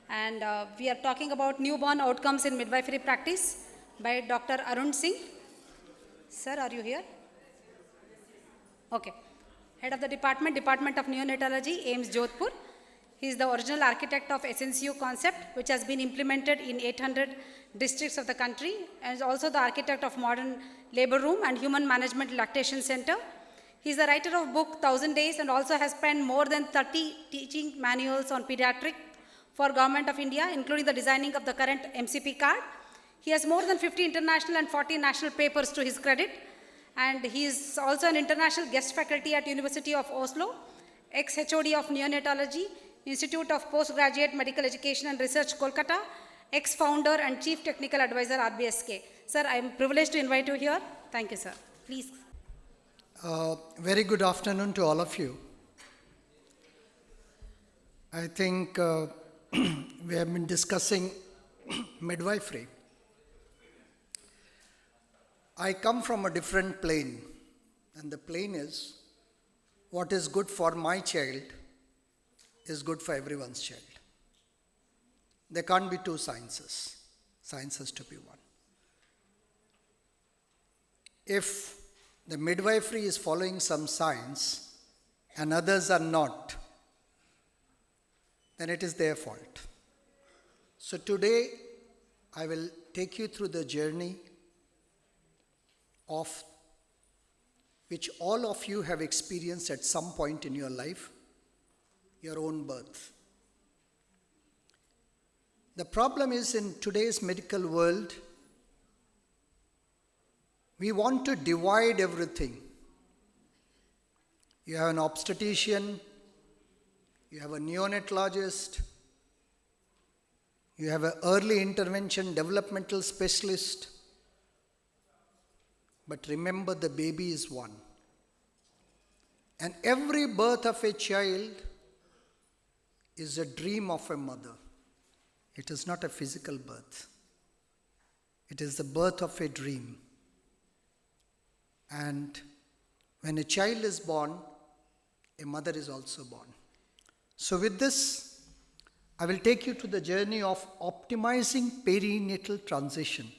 And we are talking about newborn outcomes in midwifery practice by Dr. ARUN SINGH. Sir, are you here? Okay. Head of the Department of Neonatology, AIIMS JODHPUR. He is the original architect of SNCU concept, which has been implemented in 800 districts of the country, and is also the architect of modern labor room and human management lactation center. He is the writer of book 1000 Days and also has penned more than 30 teaching manuals on pediatric for Government of India, including the designing of the current MCP card. He has more than 50 international and 40 national papers to his credit. And he is also an international guest faculty at University of Oslo, ex-HOD of Neonatology, Institute of Postgraduate Medical Education and Research, Kolkata, ex-founder and chief technical advisor, RBSK. Sir, I am privileged to invite you here. Thank you, sir. Please. Very good afternoon to all of you. I think we have been discussing midwifery. I come from a different plane, and the plane is what is good for my child is good for everyone's child. There can't be two sciences. Science has to be one. If the midwifery is following some science and others are not, then it is their fault. So today I will take you through the journey of which all of you have experienced at some point in your life, your own birth. The problem is, in today's medical world, we want to divide everything. You have an obstetrician, you have a neonatologist, you have an early intervention developmental specialist. But remember, the baby is one. And every birth of a child is a dream of a mother. It is not a physical birth. It is the birth of a dream. And when a child is born, a mother is also born. So with this, I will take you to the journey of optimizing perinatal transition.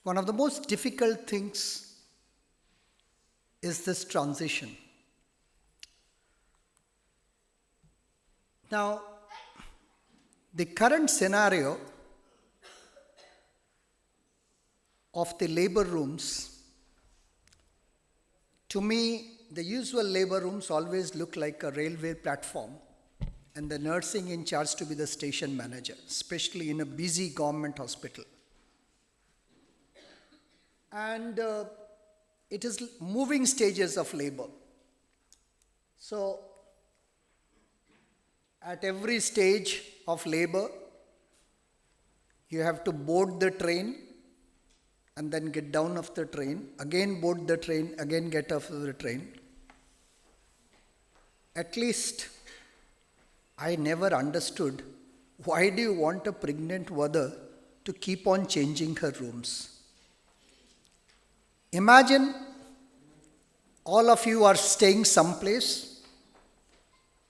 One of the most difficult things is this transition. Now, the current scenario of the labor rooms, to me, the usual labor rooms always look like a railway platform, and the nursing in charge to be the station manager, especially in a busy government hospital. And it is moving stages of labor. So, at every stage of labor, you have to board the train and then get down off the train, again board the train, again get off the train. At least, I never understood, why do you want a pregnant mother to keep on changing her rooms? Imagine all of you are staying someplace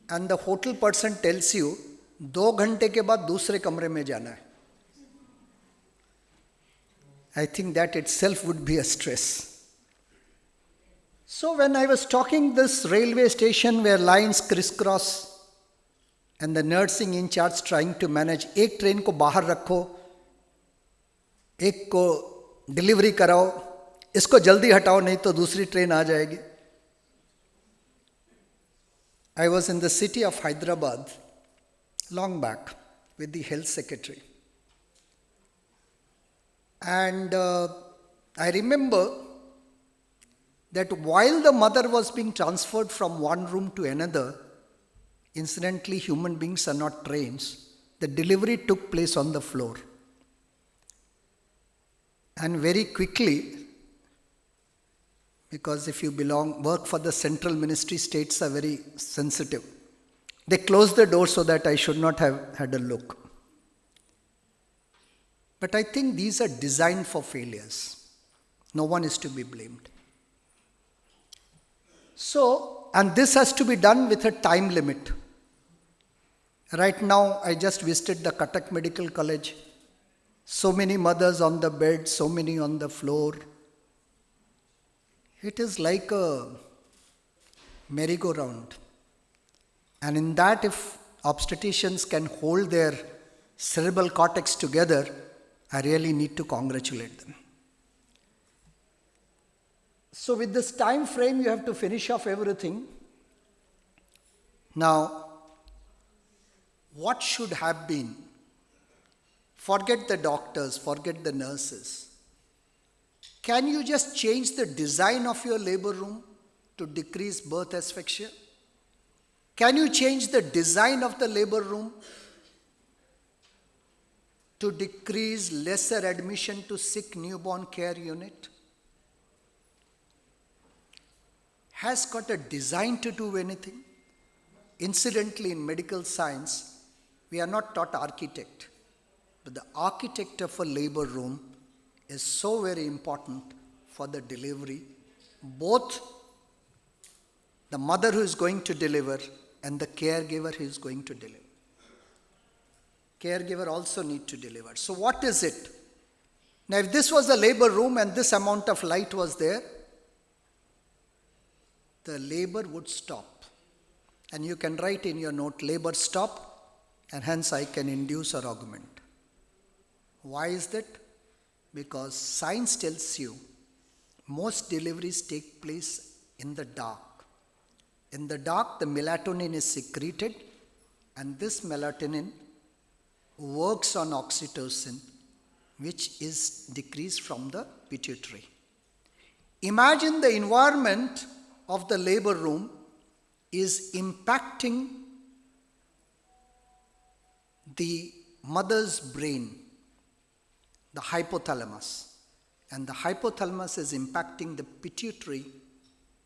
and the hotel person tells you 2 घंटे के बाद दूसरे कमरे में जाना है. I think that itself would be a stress. So when I was talking this railway station where lines crisscross and the nursing in charge trying to manage, एक train को बाहर रखो, एक को डिलीवरी कराओ, इसको जल्दी हटाओ नहीं तो दूसरी ट्रेन आ जाएगी. I was in the city of Hyderabad long back with the health secretary. And I remember that while the mother was being transferred from one room to another, incidentally human beings are not trains, the delivery took place on the floor. And very quickly, because if you work for the central ministry, states are very sensitive. They closed the door so that I should not have had a look. But I think these are designed for failures. No one is to be blamed. So, and this has to be done with a time limit. Right now, I just visited the Cuttack Medical College. So many mothers on the bed, so many on the floor. It is like a merry-go-round. And in that, if obstetricians can hold their cerebral cortex together, I really need to congratulate them. So with this time frame, you have to finish off everything. Now, what should have been? Forget the doctors, forget the nurses. Can you just change the design of your labor room to decrease birth asphyxia? Can you change the design of the labor room to decrease lesser admission to sick newborn care unit? Has got a design to do anything? Incidentally, in medical science, we are not taught architect, but the architect of a labor room is so very important for the delivery, both the mother who is going to deliver and the caregiver who is going to deliver. Caregiver also need to deliver. So what is it? Now if this was a labor room and this amount of light was there, the labor would stop. And you can write in your note, labor stop, and hence I can induce or augment. Why is that? Because science tells you most deliveries take place in the dark. In the dark, the melatonin is secreted, and this melatonin works on oxytocin, which is decreased from the pituitary. Imagine the environment of the labor room is impacting the mother's brain, the hypothalamus. And the hypothalamus is impacting the pituitary,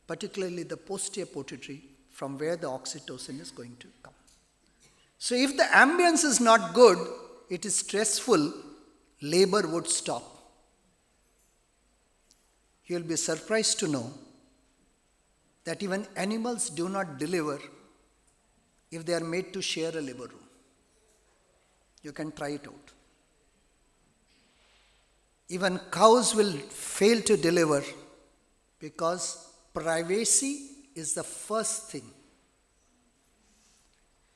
particularly the posterior pituitary, from where the oxytocin is going to come. So if the ambience is not good, it is stressful, labor would stop. You will be surprised to know that even animals do not deliver if they are made to share a labor room. You can try it out. Even cows will fail to deliver because privacy is the first thing.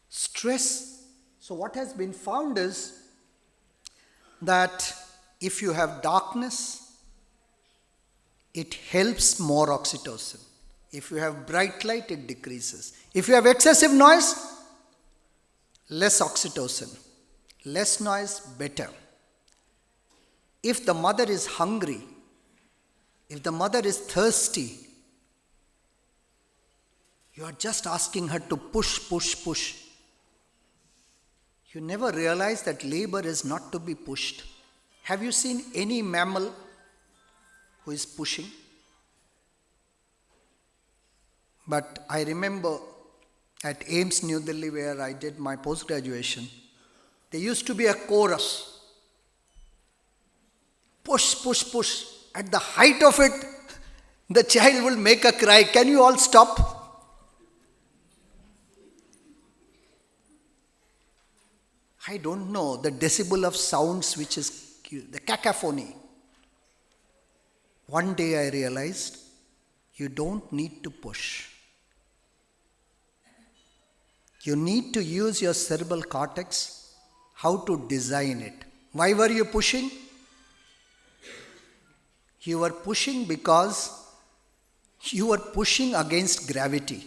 Stress. So what has been found is that if you have darkness, it helps more oxytocin. If you have bright light, it decreases. If you have excessive noise, less oxytocin. Less noise, better. If the mother is hungry, if the mother is thirsty, you are just asking her to push, push, push. You never realize that labor is not to be pushed. Have you seen any mammal who is pushing? But I remember at AIIMS New Delhi, where I did my post-graduation, there used to be a chorus. Push, push, push. At the height of it, the child will make a cry. Can you all stop? I don't know, the decibel of sounds which is the cacophony. One day I realized you don't need to push. You need to use your cerebral cortex, how to design it. Why were you pushing? You were pushing because you were pushing against gravity.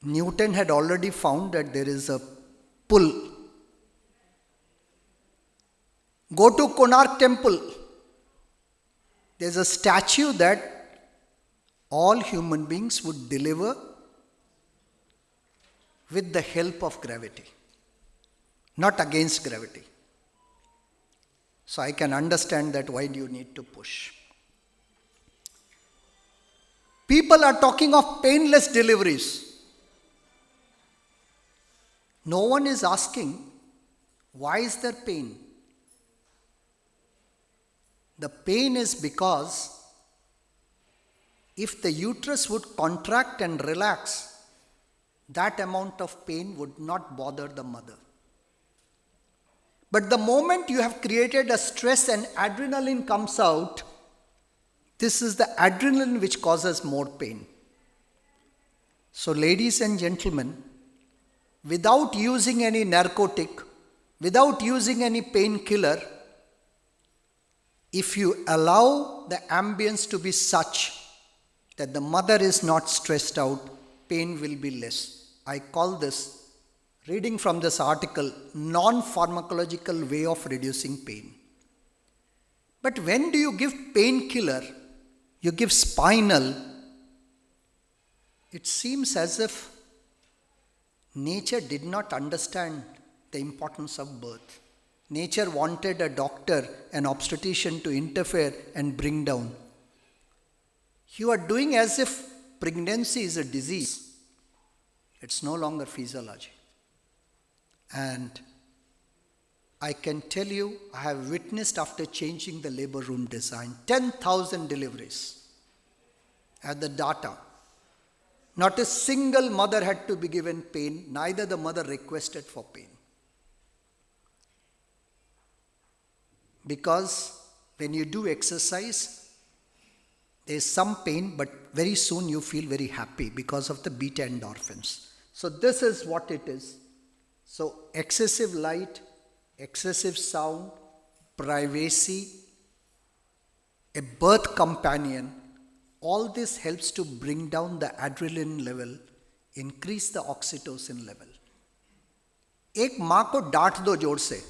Newton had already found that there is a pull. Go to Konark Temple. There is a statue that all human beings would deliver with the help of gravity, not against gravity. So I can understand that why do you need to push. People are talking of painless deliveries. No one is asking, why is there pain? The pain is because if the uterus would contract and relax, that amount of pain would not bother the mother. But the moment you have created a stress and adrenaline comes out, this is the adrenaline which causes more pain. So ladies and gentlemen, without using any narcotic, without using any painkiller, if you allow the ambience to be such that the mother is not stressed out, pain will be less. I call this, reading from this article, non-pharmacological way of reducing pain. But when do you give painkiller, you give spinal, it seems as if nature did not understand the importance of birth. Nature wanted a doctor, an obstetrician to interfere and bring down. You are doing as if pregnancy is a disease. It's no longer physiology. And I can tell you, I have witnessed after changing the labor room design, 10,000 deliveries. I have the data. Not a single mother had to be given pain, neither the mother requested for pain. Because when you do exercise, there is some pain, but very soon you feel very happy because of the beta endorphins. So this is what it is. So excessive light, excessive sound, privacy, a birth companion, all this helps to bring down the adrenaline level, increase the oxytocin level. एक माँ को डांट दो जोर से,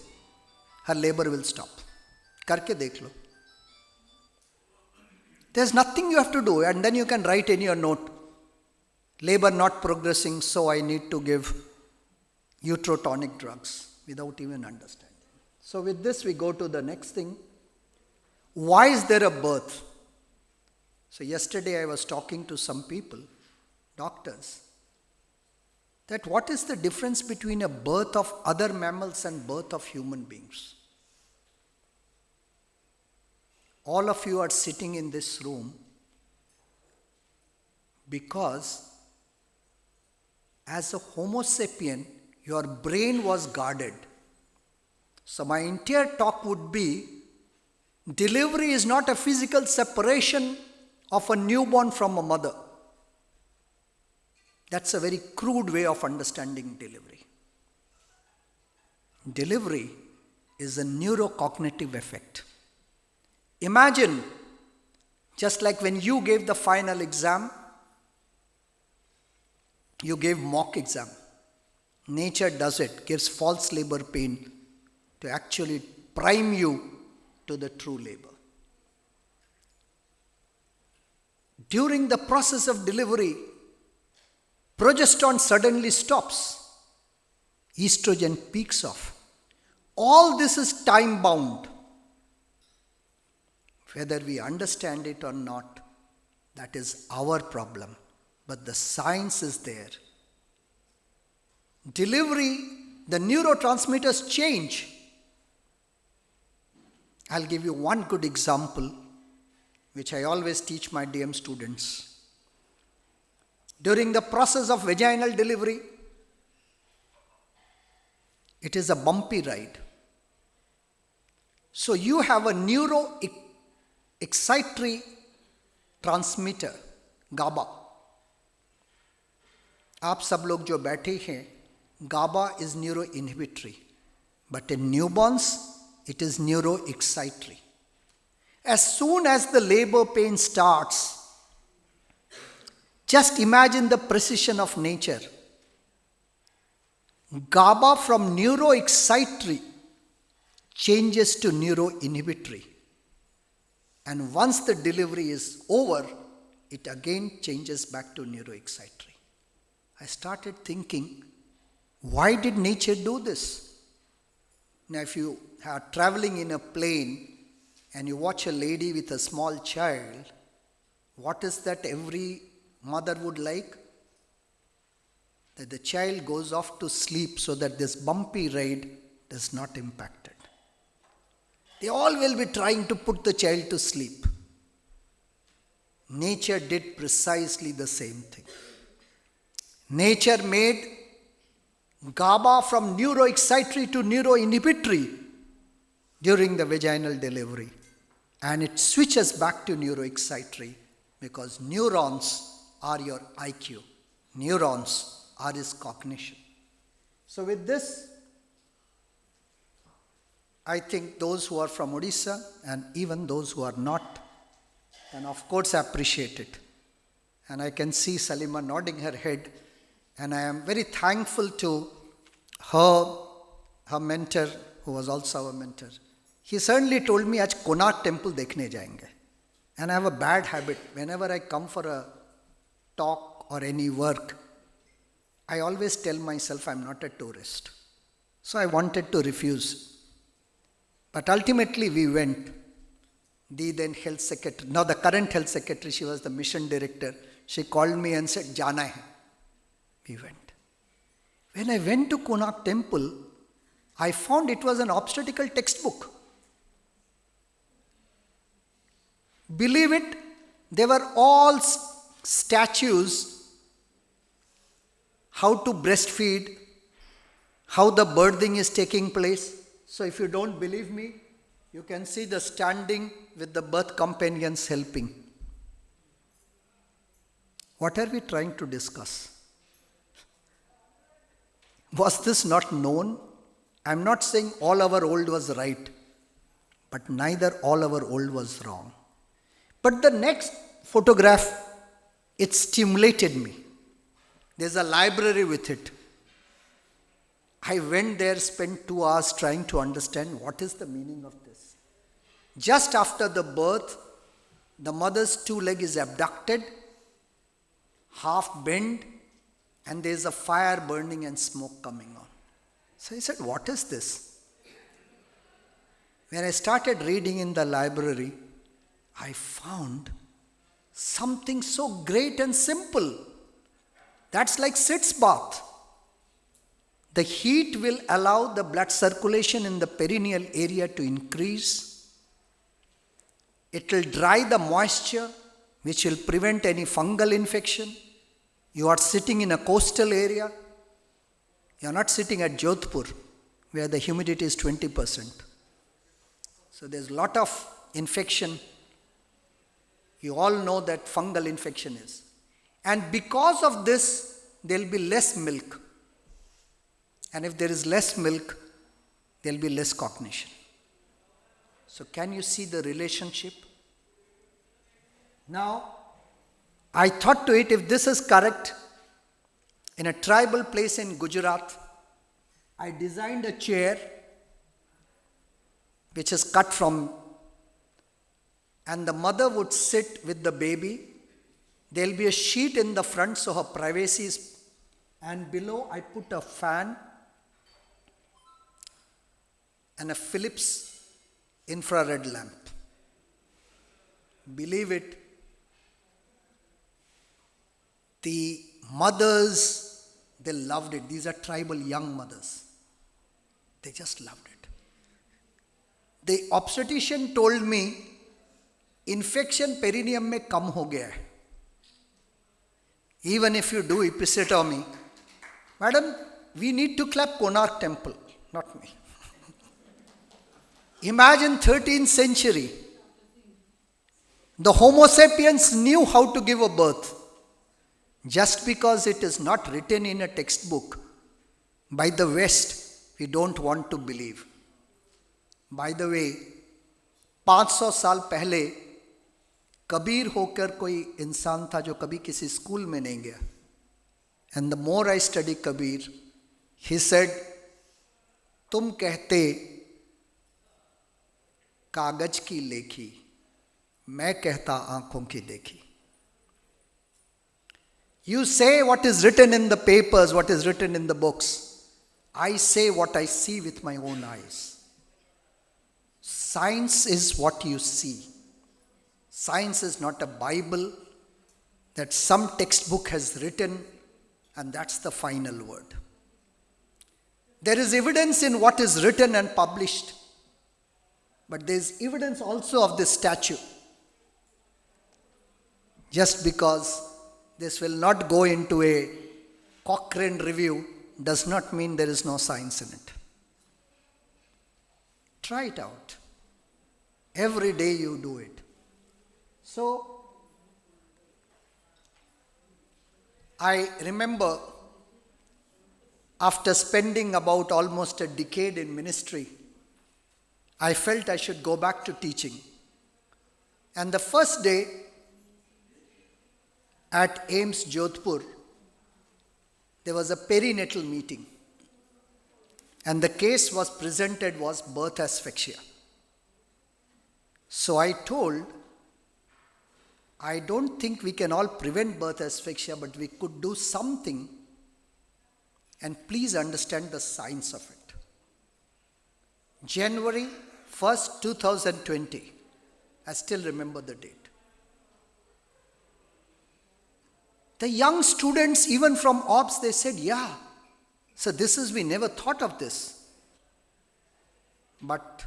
her labor will stop. करके देख लो. There's nothing you have to do, and then you can write in your note, labor not progressing, so I need to give uterotonic drugs, without even understanding. So with this we go to the next thing. Why is there a birth? So yesterday I was talking to some people, doctors, that what is the difference between a birth of other mammals and birth of human beings? All of you are sitting in this room because as a Homo sapien, your brain was guarded. So my entire talk would be, delivery is not a physical separation of a newborn from a mother. That's a very crude way of understanding delivery. Delivery is a neurocognitive effect. Imagine, just like when you gave the final exam, you gave mock exam. Nature does it, gives false labor pain to actually prime you to the true labor. During the process of delivery, progesterone suddenly stops. Estrogen peaks off. All this is time bound. Whether we understand it or not, that is our problem. But the science is there. Delivery, the neurotransmitters change. I'll give you one good example, which I always teach my DM students. During the process of vaginal delivery, it is a bumpy ride. So you have a neuroexcitatory transmitter, GABA. आप सब लोग जो बैठे हैं, GABA is neuroinhibitory, but in newborns, it is neuroexcitatory. As soon as the labor pain starts, just imagine the precision of nature. GABA from neuroexcitatory changes to neuroinhibitory. And once the delivery is over, it again changes back to neuroexcitatory. I started thinking, why did nature do this? Now, if you are traveling in a plane and you watch a lady with a small child, what is that every mother would like? That the child goes off to sleep so that this bumpy ride does not impact it. They all will be trying to put the child to sleep. Nature did precisely the same thing. Nature made GABA from neuroexcitatory to neuroinhibitory during the vaginal delivery. And it switches back to neuroexcitatory because neurons are your IQ. Neurons are his cognition. So with this, I think those who are from Odisha and even those who are not can of course appreciate it. And I can see Salima nodding her head, and I am very thankful to her mentor, who was also our mentor. He certainly told me, "Aaj Konark temple dekhne jayenge." And I have a bad habit. Whenever I come for a talk or any work, I always tell myself I'm not a tourist. So I wanted to refuse. But ultimately we went. The then health secretary, now the current health secretary, she was the mission director. She called me and said, "Jana hai." We went. When I went to Konark temple, I found it was an obstetrical textbook. Believe it, they were all statues, how to breastfeed, how the birthing is taking place. So if you don't believe me, you can see the standing with the birth companions helping. What are we trying to discuss? Was this not known? I'm not saying all our old was right, but neither all our old was wrong. But the next photograph, it stimulated me. There's a library with it. I went there, spent 2 hours trying to understand what is the meaning of this. Just after the birth, the mother's 2 leg is abducted, half bent, and there's a fire burning and smoke coming on. So I said, "What is this?" When I started reading in the library, I found something so great and simple. That's like sitz bath. The heat will allow the blood circulation in the perineal area to increase. It will dry the moisture, which will prevent any fungal infection. You are sitting in a coastal area. You are not sitting at JODHPUR, where the humidity is 20%. So there's a lot of infection. You all know that fungal infection is. And because of this, there will be less milk. And if there is less milk, there will be less cognition. So can you see the relationship? Now, I thought to it, if this is correct, in a tribal place in Gujarat, I designed a chair which is cut from, and the mother would sit with the baby. There will be a sheet in the front so her privacy is, and below I put a fan and a Philips infrared lamp. Believe it, the mothers, they loved it. These are tribal young mothers. They just loved it. The obstetrician told me, infection perineum mein kam ho gaya hai. Even if you do episiotomy, madam, we need to clap Konark temple, not me. Imagine 13th century. The Homo sapiens knew how to give a birth. Just because it is not written in a textbook by the West, we don't want to believe. By the way, 500 साल पहले कबीर होकर कोई इंसान था जो कभी किसी school में नहीं गया. And the more I study Kabir, he said, तुम कहते कागज की लेखी, मैं कहता आंखों की देखी. You say what is written in the papers, what is written in the books. I say what I see with my own eyes. Science is what you see. Science is not a Bible that some textbook has written and that's the final word. There is evidence in what is written and published, but there is evidence also of this statue. Just because this will not go into a Cochrane review does not mean there is no science in it. Try it out. Every day you do it. So, I remember after spending about almost a decade in ministry, I felt I should go back to teaching. And the first day at AIIMS JODHPUR, there was a perinatal meeting. And the case was presented was birth asphyxia. So I told, I don't think we can all prevent birth asphyxia, but we could do something, and please understand the science of it. January 1st, 2020. I still remember the date. The young students, even from ops, they said, yeah. So this is, we never thought of this. But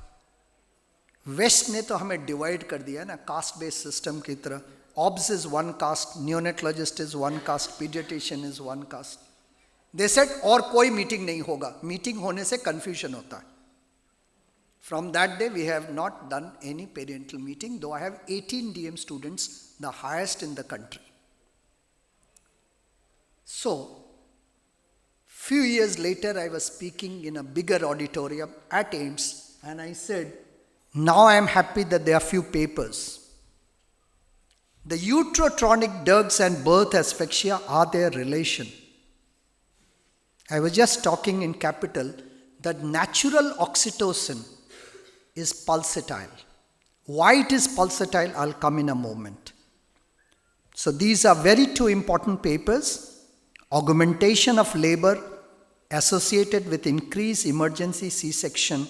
West ने तो हमें divide कर दिया ना, caste based system की तरह. OBS is one caste, neonatologist is one caste, pediatrician is one caste. They said और कोई meeting नहीं होगा. Meeting होने से confusion होता है. From that day we have not done any parental meeting, though I have 18 DM students, the highest in the country. So, few years later I was speaking in a bigger auditorium at AIIMS, and I said, now I am happy that there are few papers. The uterotronic drugs and birth asphyxia are their relation. I was just talking in Capital that natural oxytocin is pulsatile. Why it is pulsatile, I'll come in a moment. So these are very two important papers. Augmentation of labor associated with increased emergency C-section.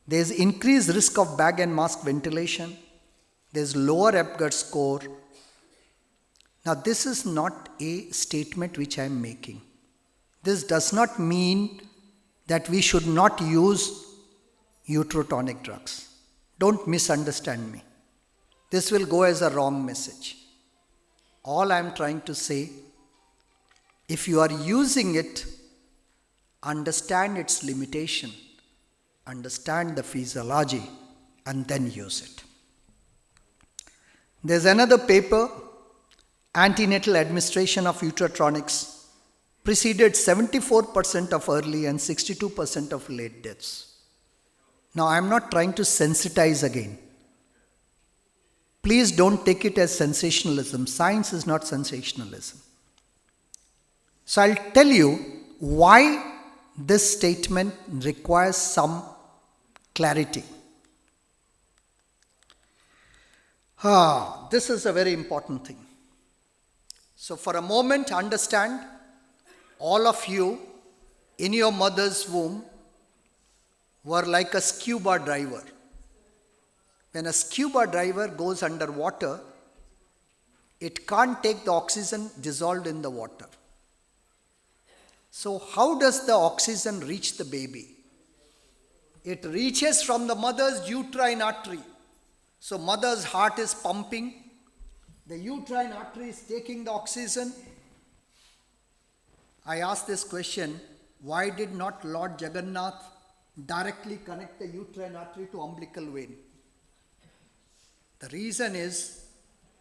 There is increased risk of bag and mask ventilation. There is lower Apgar score. Now this is not a statement which I am making. This does not mean that we should not use uterotonic drugs. Don't misunderstand me. This will go as a wrong message. All I am trying to say, if you are using it, understand its limitation, understand the physiology, and then use it. There's another paper, Antenatal Administration of Uterotronics, preceded 74% of early and 62% of late deaths. Now, I am not trying to sensitize again. Please don't take it as sensationalism. Science is not sensationalism. So I'll tell you why this statement requires some clarity. This is a very important thing. So for a moment, understand, all of you in your mother's womb were like a scuba diver. When a scuba diver goes underwater, it can't take the oxygen dissolved in the water. So how does the oxygen reach the baby? It reaches from the mother's uterine artery. So mother's heart is pumping. The uterine artery is taking the oxygen. I asked this question, why did not Lord Jagannath directly connect the uterine artery to umbilical vein? The reason is,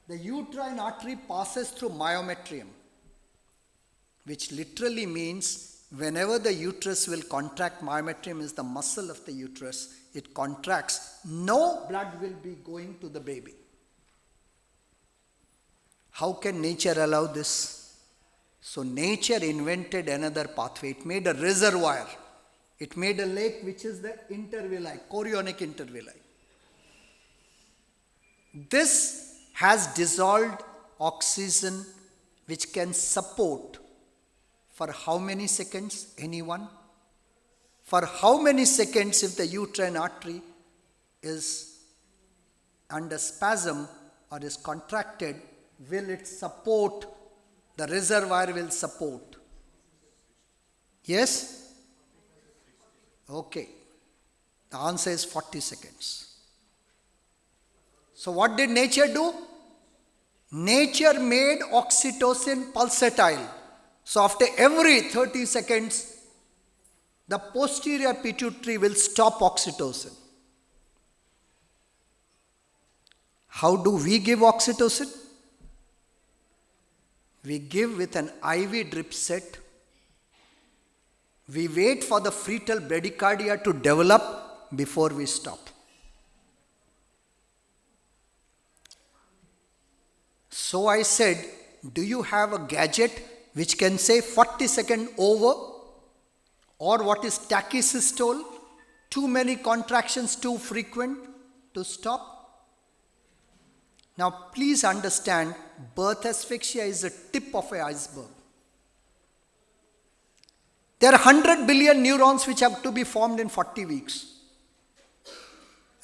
the uterine artery passes through myometrium, which literally means whenever the uterus will contract, myometrium is the muscle of the uterus, it contracts, no blood will be going to the baby. How can nature allow this? So nature invented another pathway. It made a reservoir. It made a lake which is the intervilli, chorionic intervilli. This has dissolved oxygen which can support for how many seconds? Anyone? For how many seconds, if the uterine artery is under spasm or is contracted, will it support? The reservoir will support. Yes? Okay. The answer is 40 seconds. So what did nature do? Nature made oxytocin pulsatile. So after every 30 seconds, the posterior pituitary will stop oxytocin. How do we give oxytocin? We give with an IV drip set. We wait for the fetal bradycardia to develop before we stop. So I said, do you have a gadget which can say 40 seconds over? Or what is tachysystole? Too many contractions, too frequent to stop? Now please understand, birth asphyxia is the tip of an iceberg. There are 100 billion neurons which have to be formed in 40 weeks.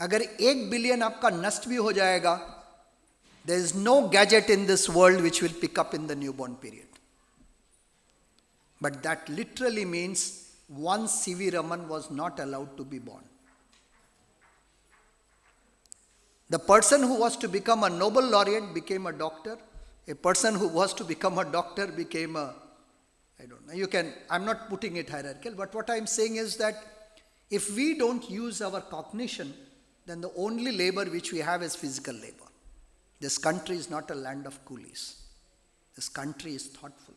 अगर 1 billion आपका नष्ट भी हो जाएगा, there is no gadget in this world which will pick up in the newborn period. But that literally means one C.V. Raman was not allowed to be born. The person who was to become a Nobel laureate became a doctor. A person who was to become a doctor became a, I don't know, I'm not putting it hierarchical, but what I'm saying is that if we don't use our cognition, then the only labor which we have is physical labor. This country is not a land of coolies. This country is thoughtful.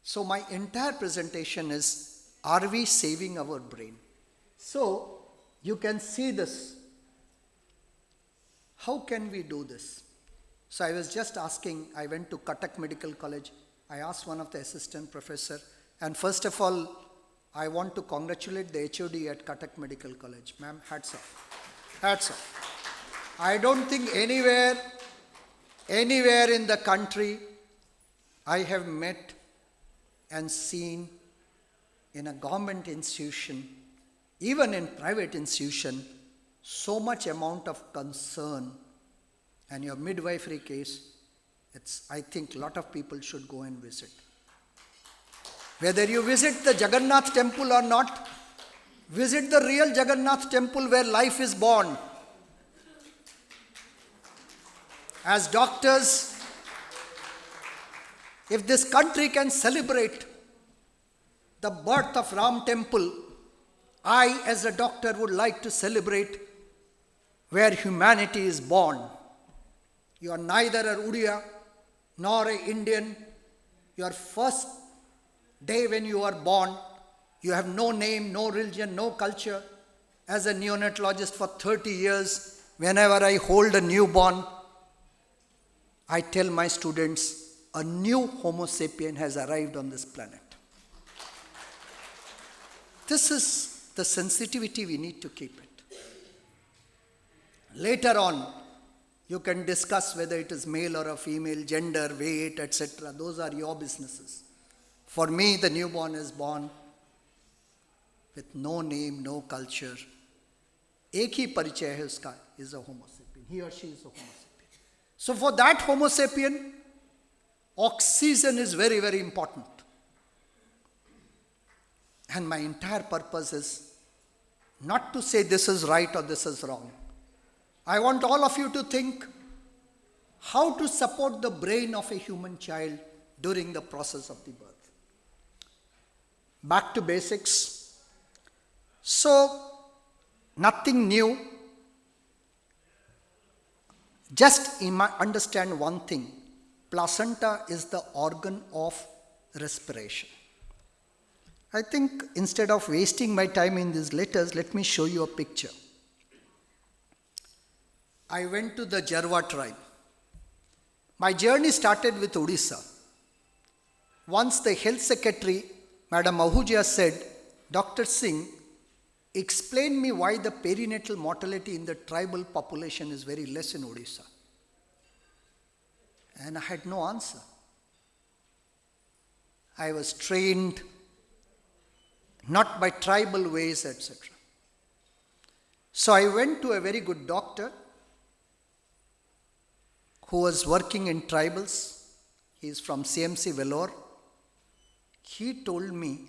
So my entire presentation is, are we saving our brain? So you can see this. How can we do this? So I was just asking, I went to Cuttack Medical College. I asked one of the assistant professor, and first of all, I want to congratulate the HOD at Cuttack Medical College. Ma'am, hats off. Hats off. I don't think anywhere in the country I have met and seen in a government institution, even in private institution, so much amount of concern. And your midwifery case, I think a lot of people should go and visit. Whether you visit the Jagannath temple or not, visit the real Jagannath temple where life is born. As doctors, if this country can celebrate the birth of Ram temple, I as a doctor would like to celebrate where humanity is born. You are neither a Udiya nor an Indian. Your first day when you are born, you have no name, no religion, no culture. As a neonatologist for 30 years, whenever I hold a newborn, I tell my students, a new Homo sapien has arrived on this planet. This is the sensitivity we need to keep it. Later on, you can discuss whether it is male or a female, gender, weight, etc. Those are your businesses. For me, the newborn is born with no name, no culture. एक ही परिचय है उसका, is a Homo sapien. He or she is a Homo sapien. So for that Homo sapien, oxygen is very, very important. And my entire purpose is not to say this is right or this is wrong. I want all of you to think how to support the brain of a human child during the process of the birth. Back to basics. So, nothing new. Just understand one thing. Placenta is the organ of respiration. I think instead of wasting my time in these letters, let me show you a picture. I went to the Jarwa tribe. My journey started with Odisha. Once the health secretary, Madam Ahuja, said, Dr. Singh, explain me why the perinatal mortality in the tribal population is very less in Odisha. And I had no answer. I was trained not by tribal ways, etc. So I went to a very good doctor who was working in tribals. He is from CMC Vellore. He told me,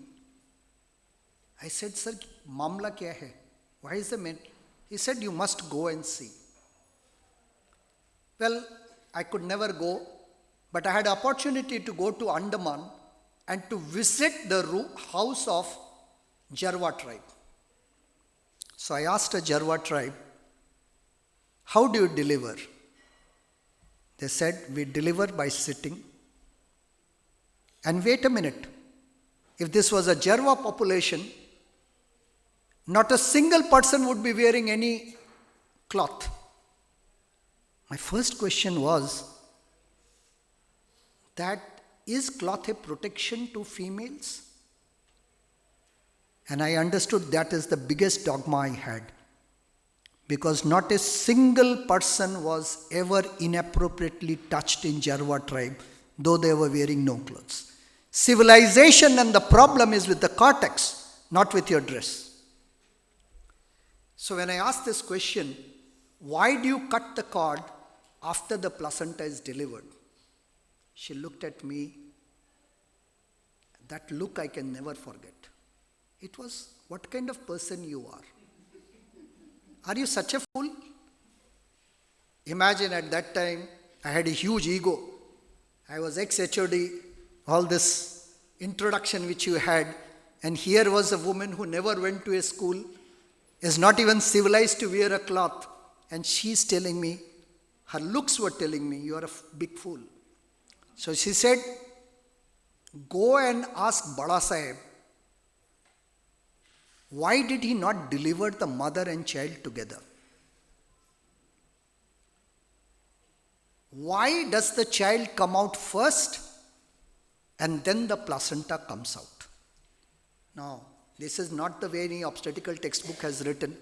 I said, sir, mamla kya hai? Why is the matter? He said, you must go and see. Well, I could never go, but I had opportunity to go to Andaman and to visit the house of Jarwa tribe. So I asked a Jarwa tribe, how do you deliver? They said, we deliver by sitting. And wait a minute, if this was a Jarwa population, not a single person would be wearing any cloth. My first question was, that is cloth a protection to females? And I understood that is the biggest dogma I had. Because not a single person was ever inappropriately touched in Jarwa tribe, though they were wearing no clothes. Civilization and the problem is with the cortex, not with your dress. So when I asked this question, why do you cut the cord after the placenta is delivered? She looked at me. That look I can never forget. It was, what kind of person you are? Are you such a fool? Imagine at that time, I had a huge ego. I was ex-HOD, all this introduction which you had, and here was a woman who never went to a school, is not even civilized to wear a cloth, and she's telling me, her looks were telling me, you are a big fool. So she said, go and ask Bada Saheb, why did he not deliver the mother and child together? Why does the child come out first and then the placenta comes out? Now, this is not the way any obstetrical textbook has written.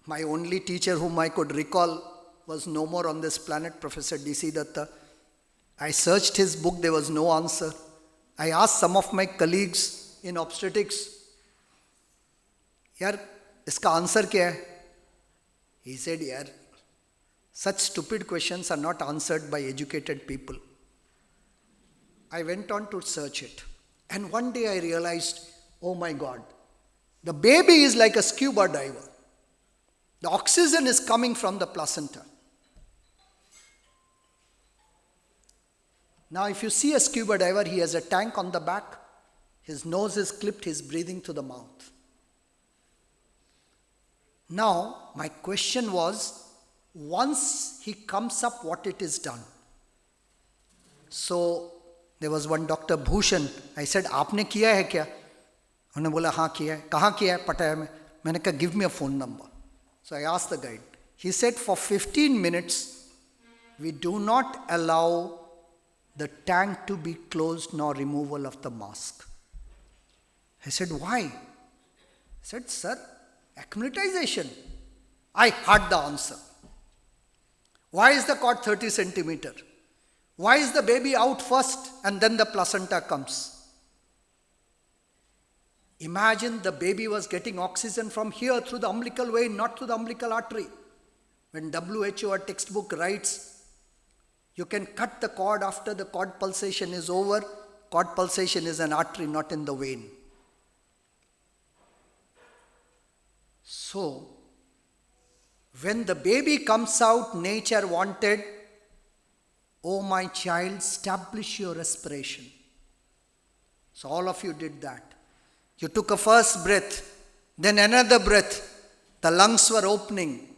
My only teacher whom I could recall was no more on this planet, Professor D.C. Datta. I searched his book, there was no answer. I asked some of my colleagues in obstetrics, yaar, iska answer kya hai? He said, yaar, such stupid questions are not answered by educated people. I went on to search it. And one day I realized, oh my God, the baby is like a scuba diver. The oxygen is coming from the placenta. Now, if you see a scuba diver, he has a tank on the back. His nose is clipped, he is breathing to the mouth. Now, my question was, once he comes up, what it is done? So, there was one Dr. Bhushan. I said, आपने किया है क्या? उन्होंने बोला, हाँ किया है. कहाँ किया है? पटाया में. मैंने कहा, give me a phone number. So I asked the guide. He said, for 15 minutes, we do not allow the tank to be closed nor removal of the mask. I said, why? He said, sir, acclimatization. I had the answer. Why is the cord 30 centimeter? Why is the baby out first and then the placenta comes? Imagine the baby was getting oxygen from here through the umbilical vein, not through the umbilical artery. When WHO or textbook writes, you can cut the cord after the cord pulsation is over. Cord pulsation is an artery, not in the vein. So, when the baby comes out, nature wanted, oh my child, establish your respiration. So all of you did that. You took a first breath, then another breath. The lungs were opening.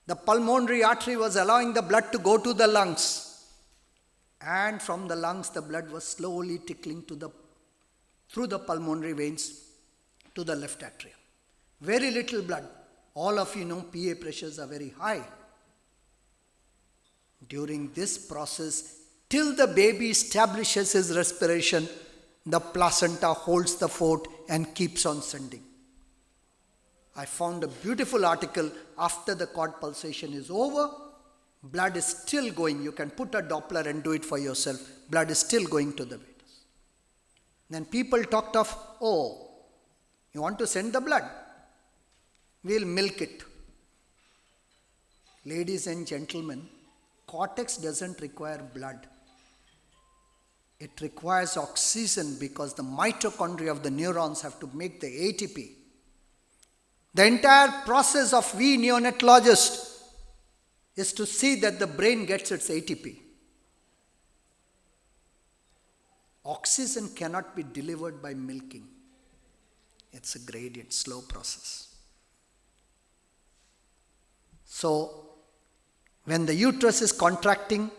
The pulmonary artery was allowing the blood to go to the lungs. And from the lungs, the blood was slowly trickling through the pulmonary veins to the left atrium. Very little blood. All of you know PA pressures are very high. During this process, till the baby establishes his respiration, the placenta holds the fort and keeps on sending. I found a beautiful article. After the cord pulsation is over, blood is still going. You can put a Doppler and do it for yourself. Blood is still going to the fetus. Then people talked of, oh, you want to send the blood? We'll milk it. Ladies and gentlemen, cortex doesn't require blood. It requires oxygen because the mitochondria of the neurons have to make the ATP. The entire process of we neonatologists, is to see that the brain gets its ATP. Oxygen cannot be delivered by milking. It's a gradient, slow process. So, when the uterus is contracting,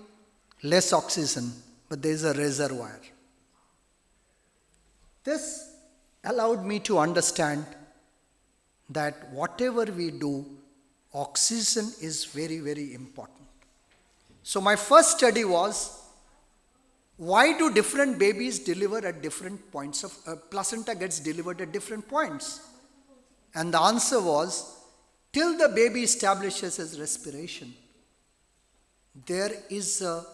less oxygen, but there is a reservoir. This allowed me to understand that whatever we do, oxygen is very, very important. So my first study was, why do different babies deliver at different points of, placenta gets delivered at different points? And the answer was, till the baby establishes his respiration, there is a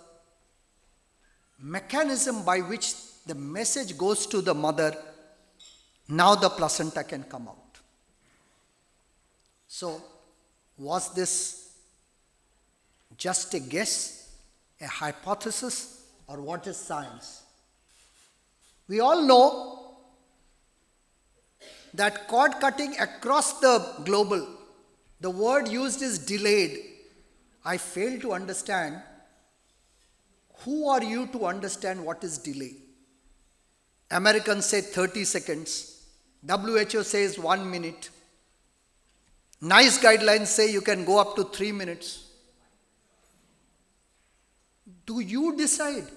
mechanism by which the message goes to the mother, now the placenta can come out. So, was this just a guess, a hypothesis, or what is science? We all know that cord cutting across the global, the word used is delayed. I fail to understand. Who are you to understand what is delay? Americans say 30 seconds. WHO says 1 minute. NICE guidelines say you can go up to 3 minutes. Do you decide?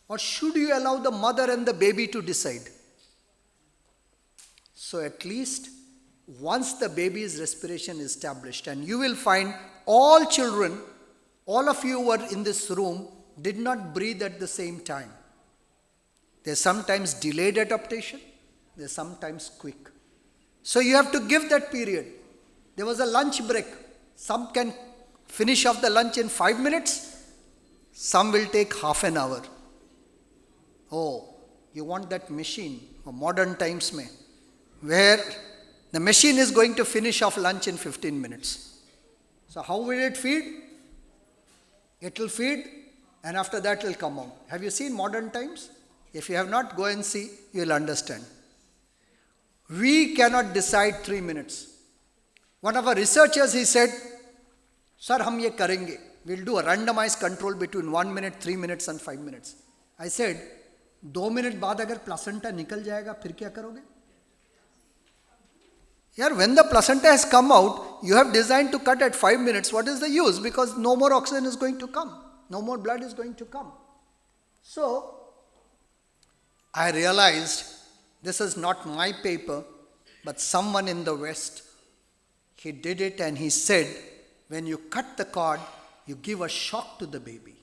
Or should you allow the mother and the baby to decide? So at least once the baby's respiration is established, and you will find all children, all of you who are in this room, did not breathe at the same time. There's sometimes delayed adaptation, there's sometimes quick. So you have to give that period. There was a lunch break. Some can finish off the lunch in 5 minutes, some will take half an hour. Oh, you want that machine, or modern times mein, where the machine is going to finish off lunch in 15 minutes. So how will it feed? It will feed, and after that it will come out. Have you seen modern times? If you have not, go and see, you will understand. We cannot decide 3 minutes. One of our researchers, he said, Sir, hum ye karenge. We'll do a randomized control between 1 minute, 3 minutes and 5 minutes. I said, 2 minutes बाद अगर placenta निकल जाएगा, फिर क्या करोगे? Yeah, when the placenta has come out, you have designed to cut at 5 minutes. What is the use? Because no more oxygen is going to come. No more blood is going to come. So, I realized this is not my paper, but someone in the West. He did it and he said, when you cut the cord, you give a shock to the baby.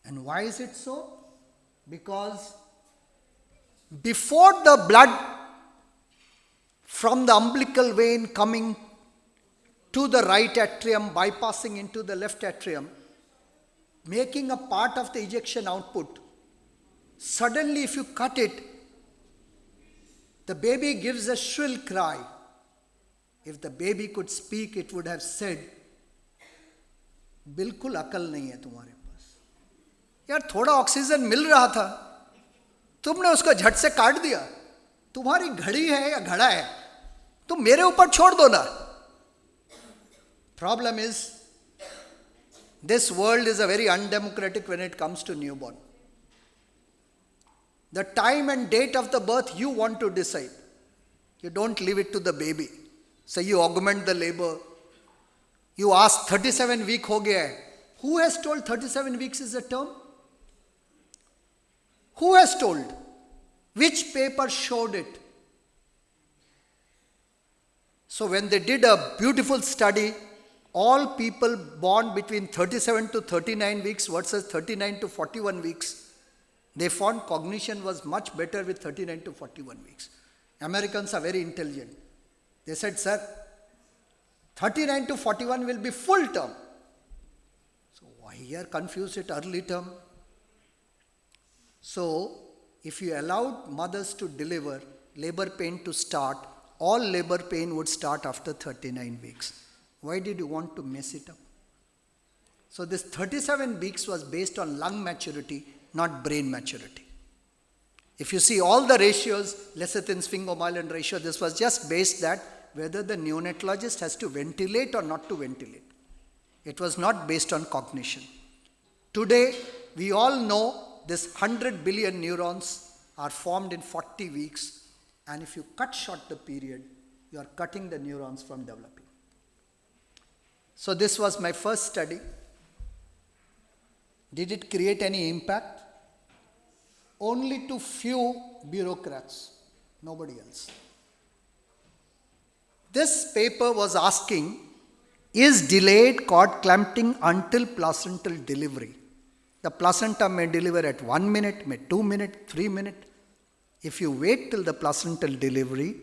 And why is it so? Because before the blood from the umbilical vein coming to the right atrium, bypassing into the left atrium, making a part of the ejection output, suddenly if you cut it, the baby gives a shrill cry. If the baby could speak, it would have said, बिल्कुल अकल नहीं है तुम्हारे पास. यार थोड़ा oxygen मिल रहा था, तुमने उसको झट से काट दिया. तुम्हारी घड़ी है या घड़ा है, तुम मेरे ऊपर छोड़ दो ना. Problem is, this world is a very undemocratic when it comes to newborn. The time and date of the birth you want to decide. You don't leave it to the baby. So you augment the labor. You ask 37 week ho gaya hai. Who has told 37 weeks is a term? Who has told? Which paper showed it? So when they did a beautiful study, all people born between 37 to 39 weeks versus 39 to 41 weeks, they found cognition was much better with 39 to 41 weeks. Americans are very intelligent. They said, sir, 39 to 41 will be full term. So why here confuse it early term? So if you allowed mothers to deliver, labor pain to start, all labor pain would start after 39 weeks. Why did you want to mess it up? So this 37 weeks was based on lung maturity, not brain maturity. If you see all the ratios, lecithin, sphingomyelin ratio, this was just based that whether the neonatologist has to ventilate or not to ventilate. It was not based on cognition. Today, we all know this 100 billion neurons are formed in 40 weeks, and if you cut short the period, you are cutting the neurons from developing. So this was my first study. Did it create any impact? Only to few bureaucrats, nobody else. This paper was asking, is delayed cord clamping until placental delivery? The placenta may deliver at 1 minute, may 2 minutes, 3 minutes. If you wait till the placental delivery,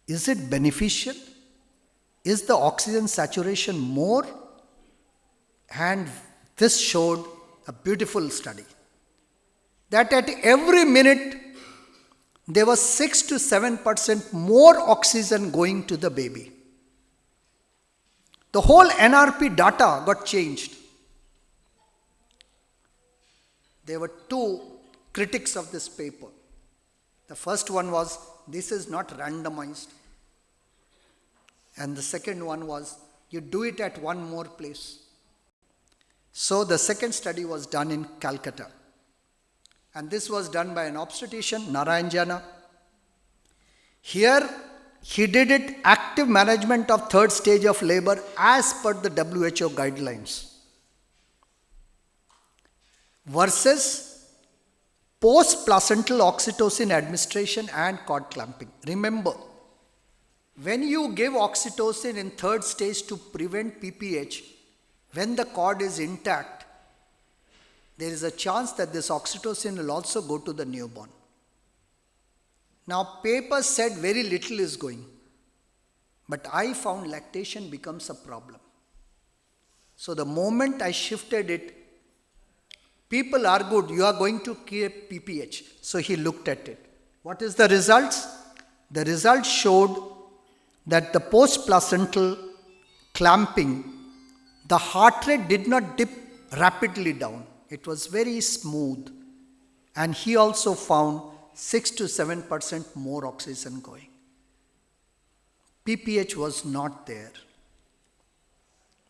is it beneficial? Is the oxygen saturation more? And this showed a beautiful study, that at every minute, there was 6 to 7% more oxygen going to the baby. The whole NRP data got changed. There were two critics of this paper. The first one was, this is not randomized. And the second one was, you do it at one more place. So the second study was done in Calcutta. And this was done by an obstetrician, Narayanjana. Here, he did it active management of third stage of labor as per the WHO guidelines versus post-placental oxytocin administration and cord clamping. Remember, when you give oxytocin in third stage to prevent PPH, when the cord is intact, there is a chance that this oxytocin will also go to the newborn. Now, paper said very little is going, but I found lactation becomes a problem. So the moment I shifted it, people argued, you are going to keep PPH. So he looked at it. What is the results? The results showed that the post-placental clamping, the heart rate did not dip rapidly down. It was very smooth. And he also found 6 to 7% more oxygen going. PPH was not there,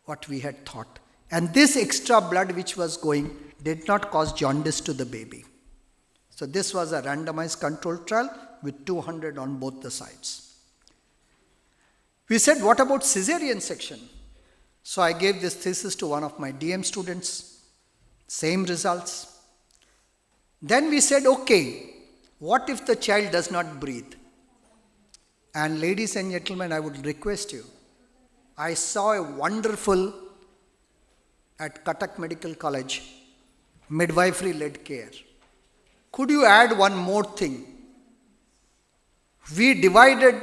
what we had thought. And this extra blood which was going did not cause jaundice to the baby. So this was a randomized controlled trial with 200 on both the sides. We said, what about cesarean section? So I gave this thesis to one of my DM students. Same results. Then we said, okay, what if the child does not breathe? And ladies and gentlemen, I would request you, I saw a wonderful, at Cuttack Medical College, midwifery-led care. Could you add one more thing? We divided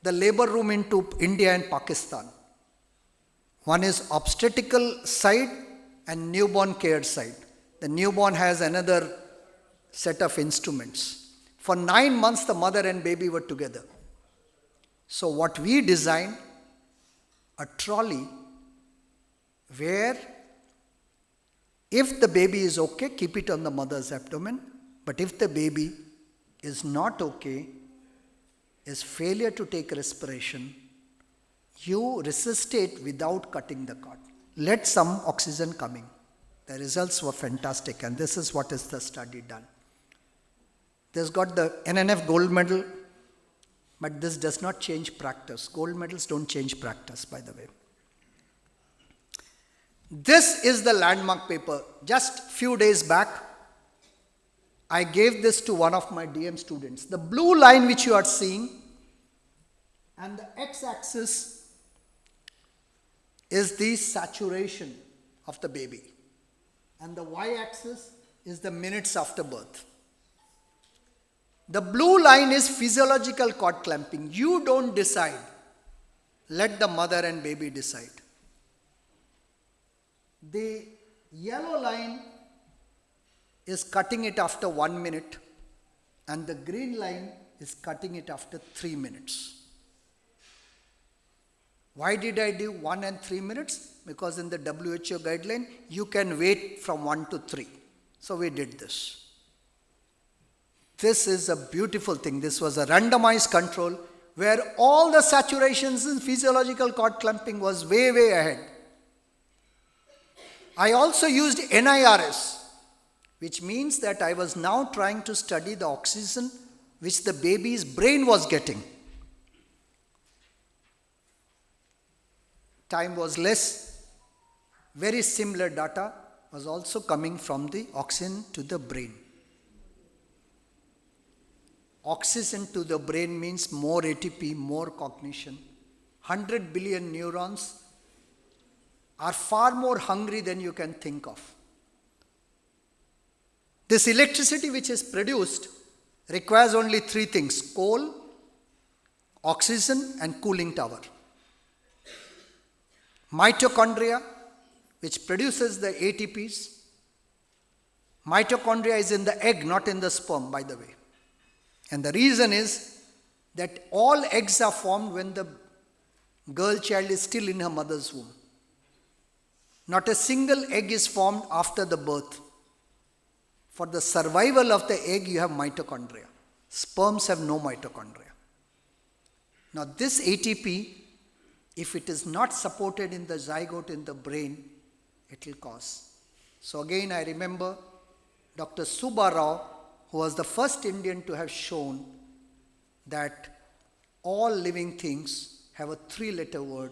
the labor room into India and Pakistan. One is obstetrical side and newborn care side. The newborn has another set of instruments. For 9 months, the mother and baby were together. So what we designed, a trolley where if the baby is okay, keep it on the mother's abdomen. But if the baby is not okay, is failure to take respiration, you resuscitate without cutting the cord. Let some oxygen coming. The results were fantastic, and this is what is the study done. This got the NNF gold medal, but this does not change practice. Gold medals don't change practice, by the way. This is the landmark paper. Just few days back, I gave this to one of my DM students. The blue line which you are seeing, and the x-axis is the saturation of the baby. And the y-axis is the minutes after birth. The blue line is physiological cord clamping. You don't decide. Let the mother and baby decide. The yellow line is cutting it after 1 minute, and the green line is cutting it after 3 minutes. Why did I do 1 and 3 minutes? Because in the WHO guideline, you can wait from 1 to 3. So we did this. This is a beautiful thing. This was a randomized control where all the saturations in physiological cord clamping was way, way ahead. I also used NIRS, which means that I was now trying to study the oxygen which the baby's brain was getting. Time was less. Very similar data was also coming from the oxygen to the brain. Oxygen to the brain means more ATP, more cognition. 100 billion neurons are far more hungry than you can think of. This electricity which is produced requires only three things: coal, oxygen, and cooling tower. Mitochondria, which produces the ATPs. Mitochondria is in the egg, not in the sperm, by the way. And the reason is that all eggs are formed when the girl child is still in her mother's womb. Not a single egg is formed after the birth. For the survival of the egg, you have mitochondria. Sperms have no mitochondria. Now this ATP, if it is not supported in the zygote in the brain, it will cause. So again, I remember Dr. Subba Rao, who was the first Indian to have shown that all living things have a three-letter word,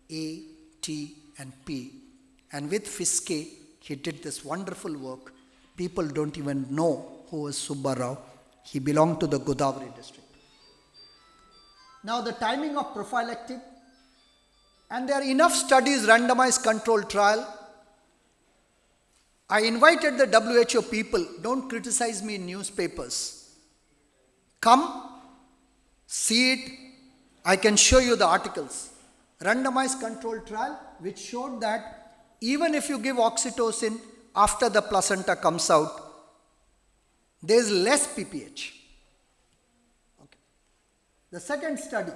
A, T, and P. And with Fiske, he did this wonderful work. People don't even know who was Subba Rao. He belonged to the Godavari district. Now the timing of prophylactic, and there are enough studies, randomized controlled trial. I invited the WHO people, don't criticize me in newspapers. Come, see it, I can show you the articles. Randomized controlled trial which showed that even if you give oxytocin after the placenta comes out, there is less PPH. Okay. The second study,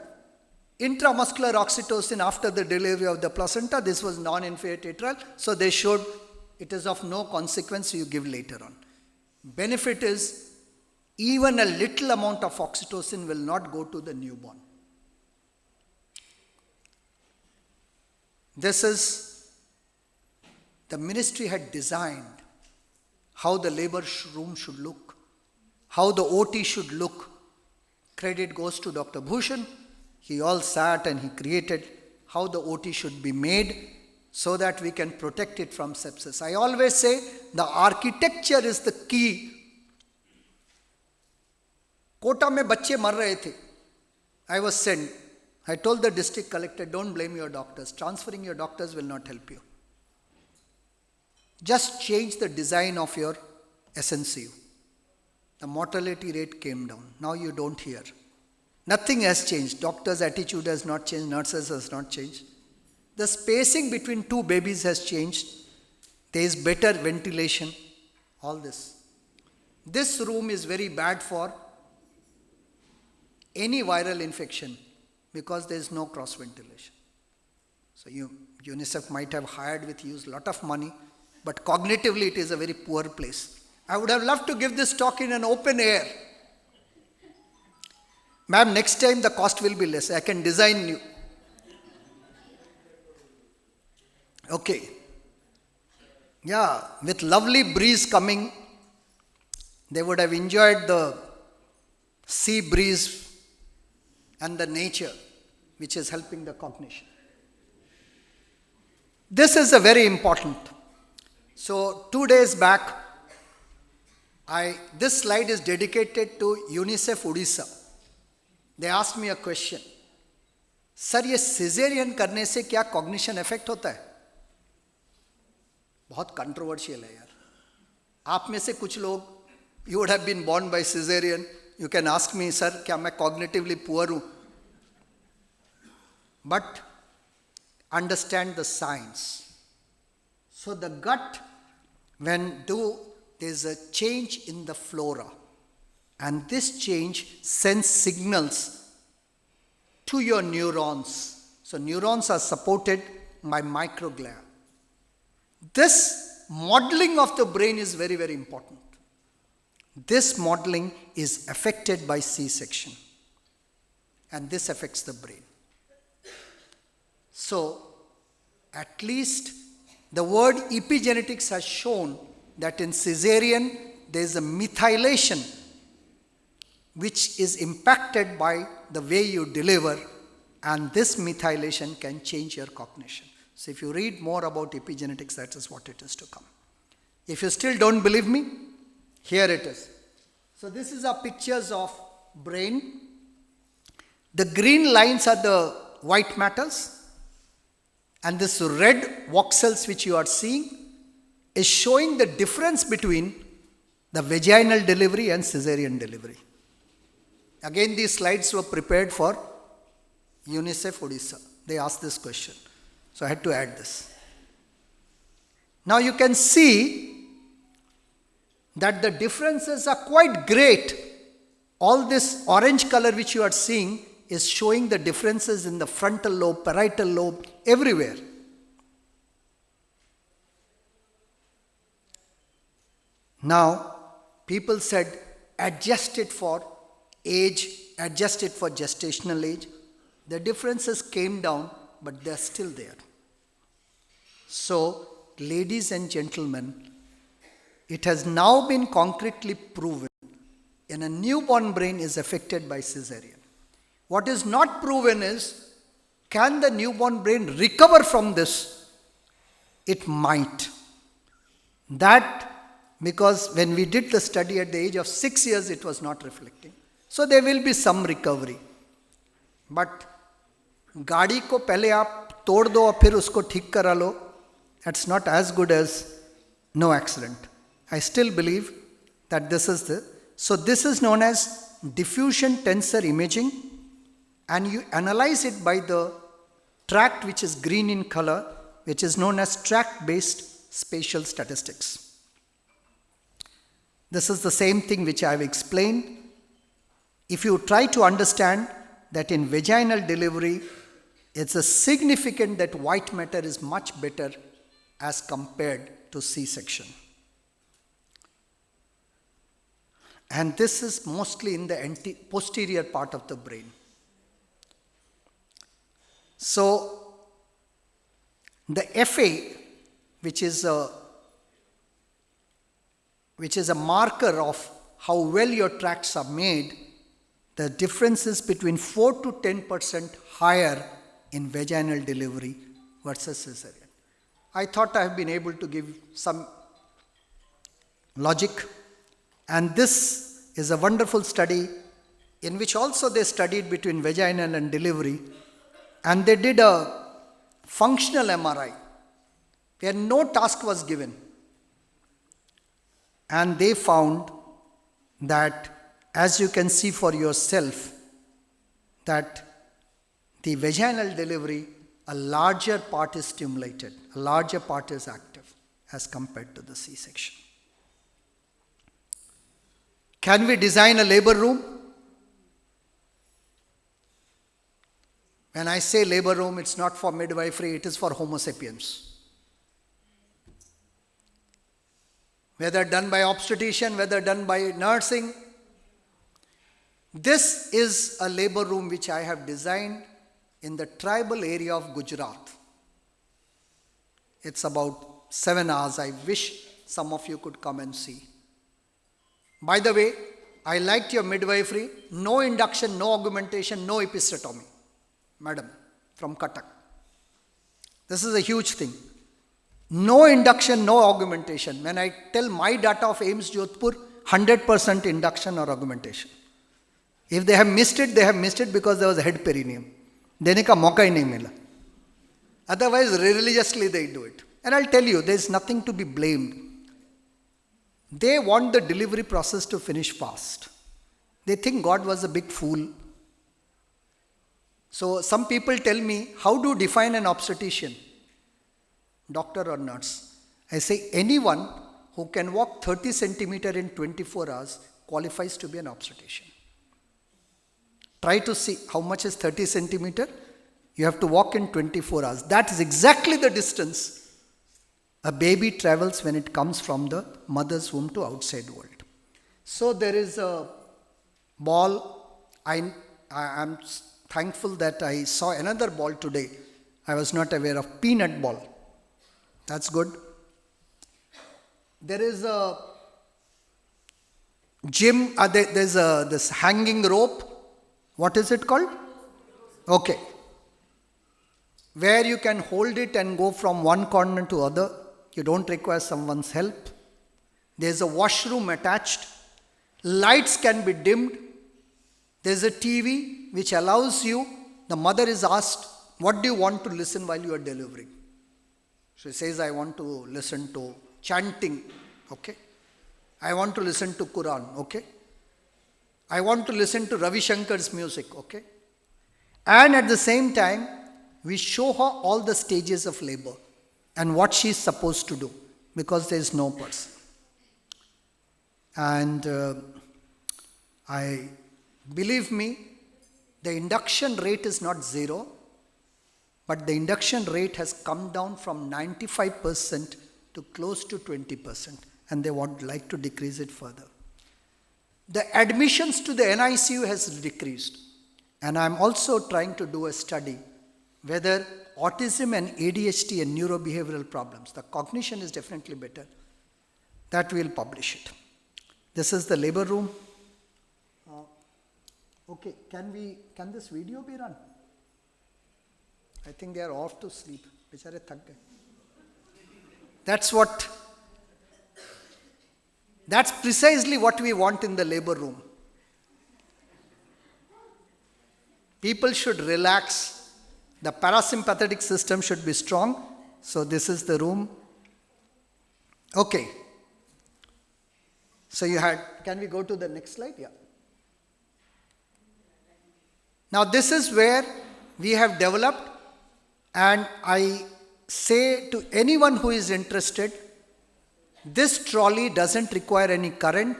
intramuscular oxytocin after the delivery of the placenta, this was non-inferiority trial, so they showed it is of no consequence, you give later on. Benefit is even a little amount of oxytocin will not go to the newborn. This is, the ministry had designed how the labor room should look, how the OT should look. Credit goes to Dr. Bhushan. He all sat and he created how the OT should be made so that we can protect it from sepsis. I always say the architecture is the key. Kota mein bacche mar rahe the. I was sent. I told the district collector, don't blame your doctors. Transferring your doctors will not help you. Just change the design of your SNCU. The mortality rate came down. Now you don't hear. Nothing has changed. Doctors' attitude has not changed. Nurses has not changed. The spacing between two babies has changed. There is better ventilation. All this. This room is very bad for any viral infection because there is no cross ventilation. So UNICEF might have hired with you a lot of money, but cognitively it is a very poor place. I would have loved to give this talk in an open air. Ma'am, next time the cost will be less. I can design new. Okay. Yeah, with lovely breeze coming, they would have enjoyed the sea breeze and the nature which is helping the cognition. This is a very important. So 2 days back, this slide is dedicated to UNICEF Odisha. They asked me a question. Sir, ये cesarean करने से क्या cognition effect होता है? बहुत controversial है यार. आप में से कुछ लोग, you would have been born by cesarean. You can ask me, sir, क्या मैं cognitively poor हूँ? But understand the science. So the gut, when there's a change in the flora, and this change sends signals to your neurons. So neurons are supported by microglia. This modeling of the brain is very, very important. This modeling is affected by C-section, and this affects the brain. So at least The word epigenetics has shown that in cesarean there is a methylation which is impacted by the way you deliver, and this methylation can change your cognition. So if you read more about epigenetics, that is what it is to come. If you still don't believe me, here it is. So this is our pictures of brain. The green lines are the white matters, and this red voxels which you are seeing is showing the difference between the vaginal delivery and cesarean delivery. Again, these slides were prepared for UNICEF Odisha. They asked this question, so I had to add this. Now you can see that the differences are quite great. All this orange color which you are seeing is showing the differences in the frontal lobe, parietal lobe, everywhere. Now, people said, adjust it for age, adjust it for gestational age. The differences came down, but they are still there. So, ladies and gentlemen, it has now been concretely proven in a newborn brain is affected by cesarean. What is not proven is, can the newborn brain recover from this? It might. That, because when we did the study at the age of 6 years, it was not reflecting. So there will be some recovery. But गाड़ी को पहले आप तोड़ दो और फिर उसको ठीक करा लो, that's not as good as no accident. I still believe that this is the, so this is known as diffusion tensor imaging, and you analyze it by the tract which is green in color, which is known as tract-based spatial statistics. This is the same thing which I have explained. If you try to understand that in vaginal delivery, it's a significant that white matter is much better as compared to C-section. And this is mostly in the posterior part of the brain. So, the FA, which is a marker of how well your tracts are made, the difference is between 4 to 10% higher in vaginal delivery versus cesarean. I thought I have been able to give some logic, and this is a wonderful study in which also they studied between vaginal and delivery, and they did a functional MRI where no task was given, and they found that, as you can see for yourself, that the vaginal delivery, a larger part is stimulated, a larger part is active as compared to the C-section. Can we design a labor room? When I say labor room, it's not for midwifery, it is for Homo sapiens. Whether done by obstetrician, whether done by nursing. This is a labor room which I have designed in the tribal area of Gujarat. It's about 7 hours. I wish some of you could come and see. By the way, I liked your midwifery. No induction, no augmentation, no episiotomy. Madam, from Cuttack. This is a huge thing. No induction, no augmentation. When I tell my data of AIIMS JODHPUR, 100% induction or augmentation. If they have missed it, they have missed it because there was a head perineum. देने का मौका ही नहीं मिला. Otherwise, religiously they do it. And I'll tell you, there is nothing to be blamed. They want the delivery process to finish fast. They think God was a big fool. So some people tell me, how do you define an obstetrician? Doctor or nurse? I say anyone who can walk 30 centimeters in 24 hours qualifies to be an obstetrician. Try to see how much is 30 centimeters. You have to walk in 24 hours. That is exactly the distance a baby travels when it comes from the mother's womb to outside world. So there is a ball. I am thankful that I saw another ball today. I was not aware of peanut ball. That's good. There is a gym, there's this hanging rope. What is it called? Okay. Where you can hold it and go from one corner to other. You don't require someone's help. There's a washroom attached. Lights can be dimmed. There's a TV which allows you, the mother is asked, what do you want to listen while you are delivering? She says, I want to listen to chanting. Okay. I want to listen to Quran. Okay. I want to listen to Ravi Shankar's music. Okay. And at the same time, we show her all the stages of labor and what she is supposed to do, because there is no person. And believe me, the induction rate is not 0, but the induction rate has come down from 95% to close to 20%, and they would like to decrease it further. The admissions to the NICU has decreased, and I am also trying to do a study whether autism and ADHD and neurobehavioral problems, the cognition is definitely better, that we will publish it. This is the labor room. Okay, can this video be run? I think they are off to sleep. Bichare thak gaye. That's precisely what we want in the labor room. People should relax. The parasympathetic system should be strong. So this is the room. Okay. So can we go to the next slide? Yeah. Now this is where we have developed, and I say to anyone who is interested, this trolley doesn't require any current.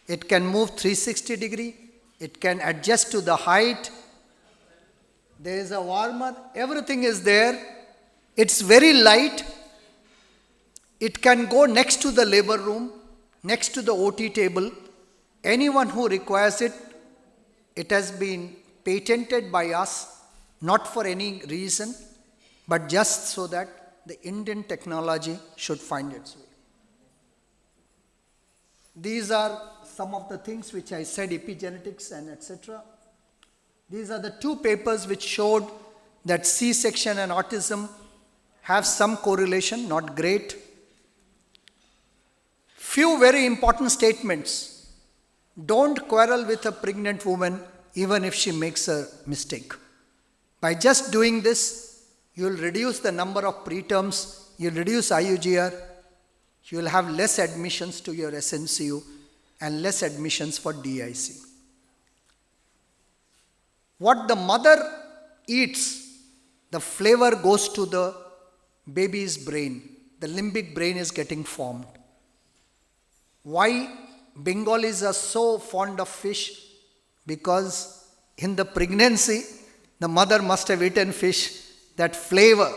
It can move 360 degree. It can adjust to the height. There is a warmer. Everything is there. It's very light. It can go next to the labor room, next to the OT table. Anyone who requires it, it has been patented by us, not for any reason, but just so that the Indian technology should find its way. These are some of the things which I said, epigenetics and etc. These are the 2 papers which showed that C-section and autism have some correlation, not great. Few very important statements. Don't quarrel with a pregnant woman even if she makes a mistake. By just doing this, you will reduce the number of preterms, you will reduce IUGR, you will have less admissions to your SNCU and less admissions for DIC. What the mother eats, the flavor goes to the baby's brain. The limbic brain is getting formed. Why Bengalis are so fond of fish? Because in the pregnancy, the mother must have eaten fish, that flavor.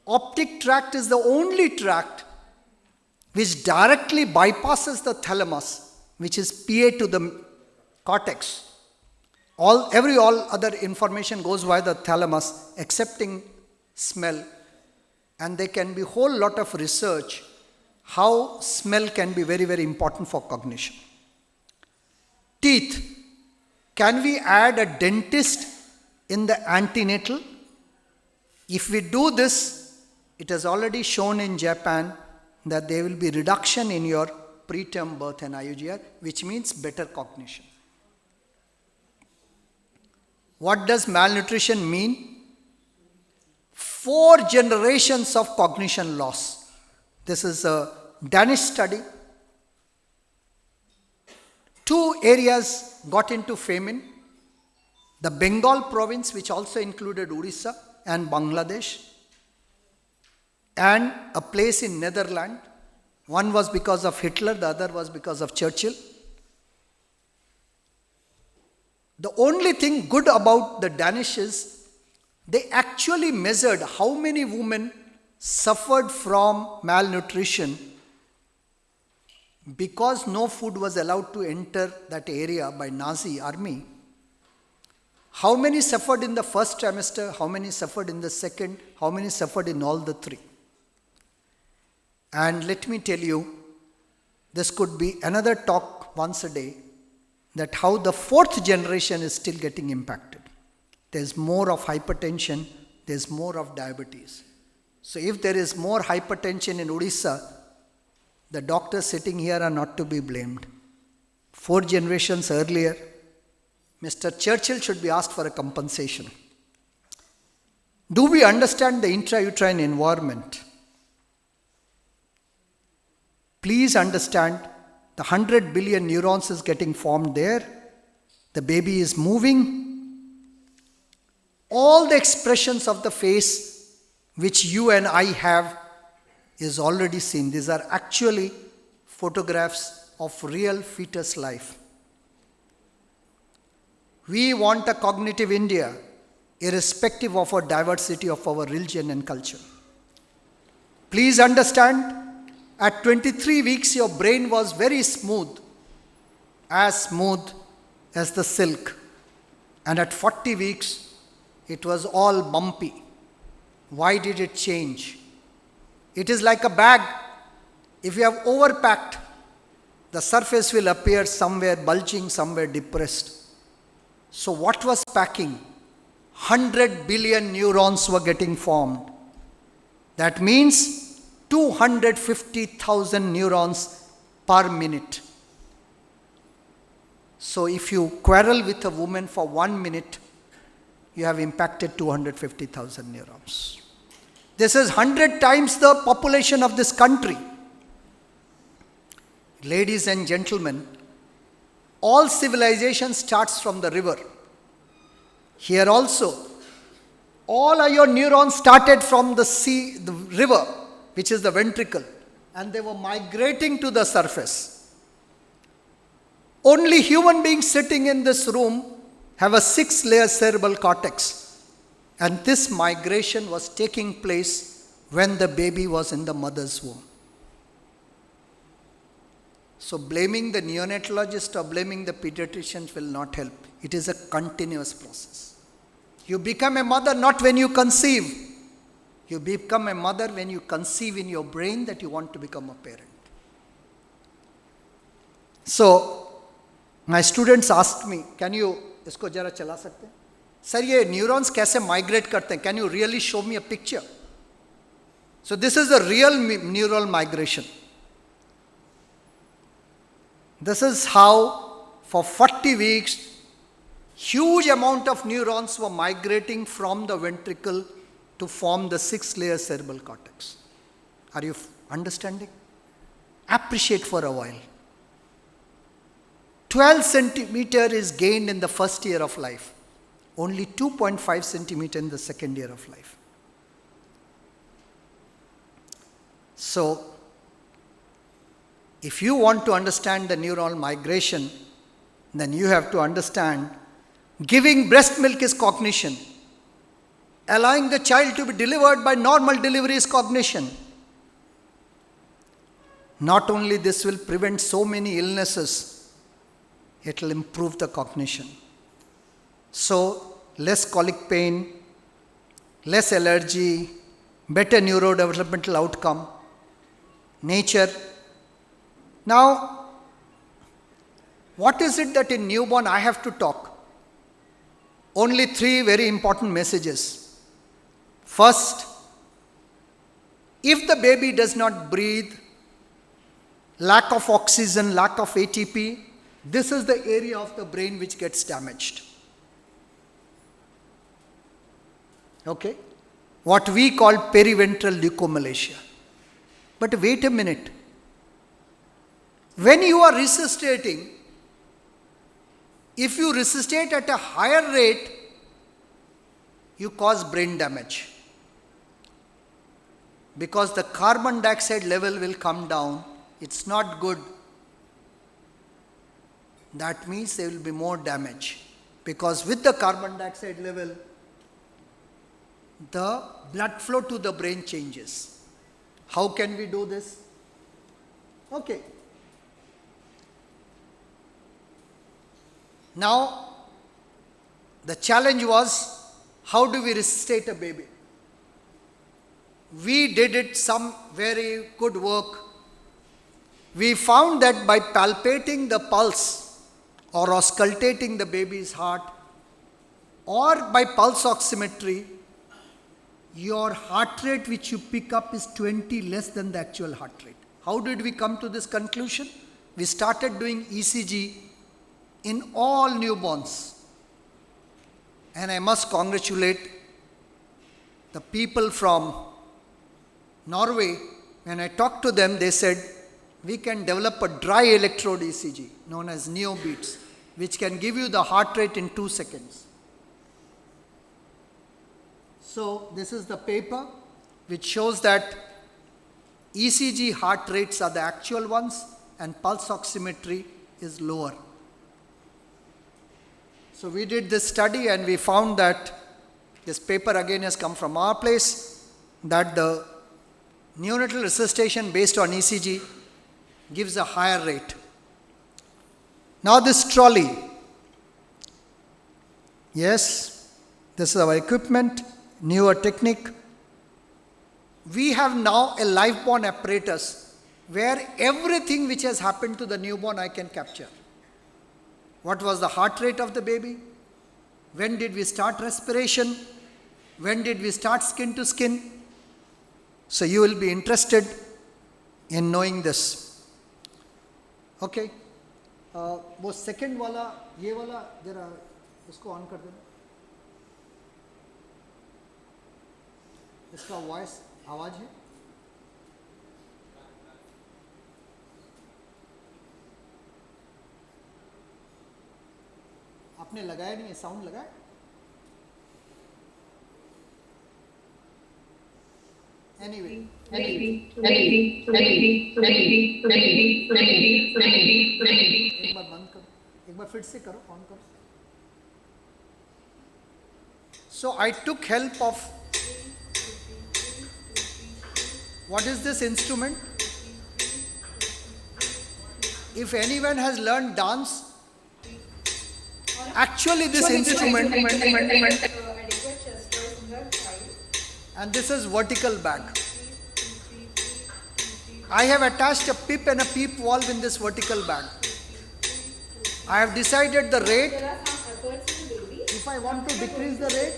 Optic tract is the only tract which directly bypasses the thalamus, which is PA to the cortex. All other information goes via the thalamus, excepting smell. And there can be a whole lot of research how smell can be very, very important for cognition. Teeth. Can we add a dentist in the antenatal? If we do this, it has already shown in Japan that there will be reduction in your preterm birth and IUGR, which means better cognition. What does malnutrition mean? 4 generations of cognition loss. This is a Danish study. 2 areas got into famine. The Bengal province, which also included Orissa and Bangladesh, and a place in Netherlands. One was because of Hitler, the other was because of Churchill. The only thing good about the Danish is they actually measured how many women suffered from malnutrition because no food was allowed to enter that area by Nazi army. How many suffered in the first trimester? How many suffered in the second? How many suffered in all the three? And let me tell you, this could be another talk once a day, that how the fourth generation is still getting impacted. There's more of hypertension, there's more of diabetes. So if there is more hypertension in Odisha, the doctors sitting here are not to be blamed. 4 generations earlier, Mr. Churchill should be asked for a compensation. Do we understand the intrauterine environment? Please understand, the 100 billion neurons is getting formed there. The baby is moving. All the expressions of the face which you and I have is already seen. These are actually photographs of real fetus life. We want a cognitive India, irrespective of our diversity of our religion and culture. Please understand, at 23 weeks your brain was very smooth as the silk. And at 40 weeks, it was all bumpy. Why did it change? It is like a bag. If you have overpacked, the surface will appear somewhere bulging, somewhere depressed. So what was packing? 100 billion neurons were getting formed. That means 250,000 neurons per minute. So if you quarrel with a woman for 1 minute, you have impacted 250,000 neurons. This is 100 times the population of this country. Ladies and gentlemen, all civilization starts from the river. Here also, all your neurons started from the sea, the river, which is the ventricle, and they were migrating to the surface. Only human beings sitting in this room have a 6-layer cerebral cortex, and this migration was taking place when the baby was in the mother's womb. So blaming the neonatologist or blaming the pediatricians will not help. It is a continuous process. You become a mother not when you conceive. You become a mother when you conceive in your brain that you want to become a parent. So, my students asked me, can you, isko jara chala sakte hain? Sir, ye neurons kaise migrate karte hain? Can you really show me a picture? So this is the real neural migration. This is how, for 40 weeks, huge amount of neurons were migrating from the ventricle to form the 6-layer cerebral cortex. Are you understanding? Appreciate for a while. 12 centimeter is gained in the first year of life. Only 2.5 centimeter in the second year of life. So, if you want to understand the neural migration, then you have to understand giving breast milk is cognition. Allowing the child to be delivered by normal delivery is cognition. Not only this will prevent so many illnesses, it will improve the cognition. So, less colic pain, less allergy, better neurodevelopmental outcome, nature. Now, what is it that in newborn I have to talk? Only 3 very important messages. First, if the baby does not breathe, lack of oxygen, lack of ATP, this is the area of the brain which gets damaged. Okay? What we call periventral leukomalacia. But wait a minute. When you are resuscitating, if you resuscitate at a higher rate, you cause brain damage. Because the carbon dioxide level will come down. It's not good. That means there will be more damage. Because with the carbon dioxide level, the blood flow to the brain changes. How can we do this? Okay. Now, the challenge was, how do we resuscitate a baby? We did it some very good work. We found that by palpating the pulse or auscultating the baby's heart or by pulse oximetry, your heart rate which you pick up is 20 less than the actual heart rate. How did we come to this conclusion? We started doing ECG in all newborns. And I must congratulate the people from Norway. When I talked to them, they said, we can develop a dry electrode ECG known as NEOBeats, which can give you the heart rate in 2 seconds. So this is the paper which shows that ECG heart rates are the actual ones and pulse oximetry is lower. So we did this study and we found that this paper again has come from our place, that the neonatal resuscitation based on ECG gives a higher rate. Now this trolley, yes, this is our equipment, newer technique. We have now a live-born apparatus where everything which has happened to the newborn I can capture. What was the heart rate of the baby? When did we start respiration? When did we start skin to skin? So you will be interested in knowing this. Okay. वो second वाला, ये वाला जरा इसको on कर देना. इसका voice आवाज है. आपने लगाया नहीं है, साउंड लगाया? Anyway. एक बार बंद करो, एक बार फिर से करो, ऑन करो. So I took help of, what is this instrument? If anyone has learned dance, actually this instrument, and this is vertical bag. I have attached a pip and a peep valve in this vertical bag. I have decided the rate. If I want to decrease the rate,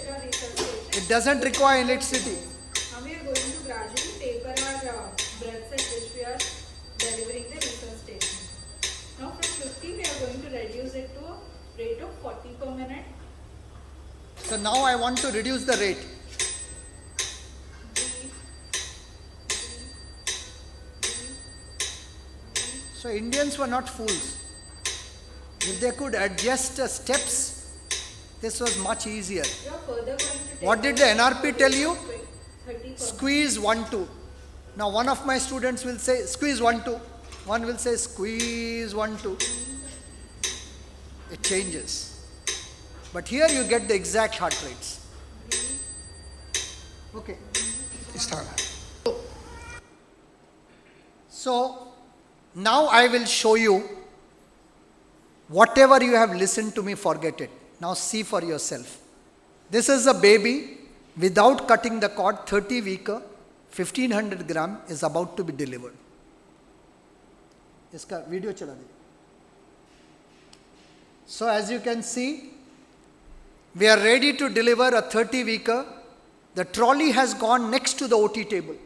it doesn't require electricity. We are going to gradually taper our breaths at which we are delivering the resuscitation. Now from 50 we are going to reduce it to a rate of 40 per minute. So now I want to reduce the rate. So Indians were not fools. If they could adjust the steps, this was much easier. What did the NRP tell you? Squeeze 1, 2. Now one of my students will say squeeze 1, 2. One will say squeeze 1, 2. It changes. But here you get the exact heart rates. Okay. So now I will show you whatever you have listened to me, forget it. Now see for yourself. This is a baby without cutting the cord, 30 weeker, 1500 gram is about to be delivered. Iska video chala de. So as you can see, we are ready to deliver a 30 weeker. The trolley has gone next to the OT table.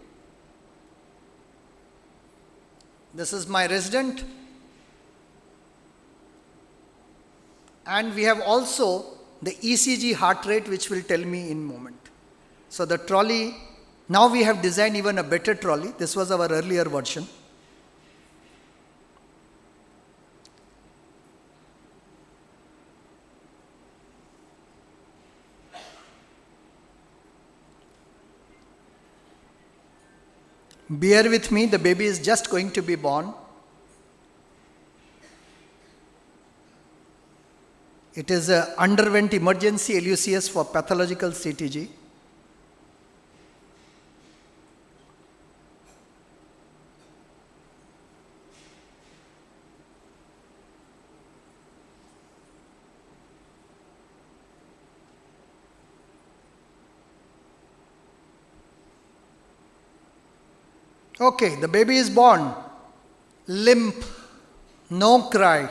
This is my resident. And we have also the ECG heart rate, which will tell me in a moment. So the trolley, now we have designed even a better trolley. This was our earlier version. Bear with me, the baby is just going to be born. It is underwent emergency LUCS for pathological CTG. Okay, the baby is born. Limp, no cry.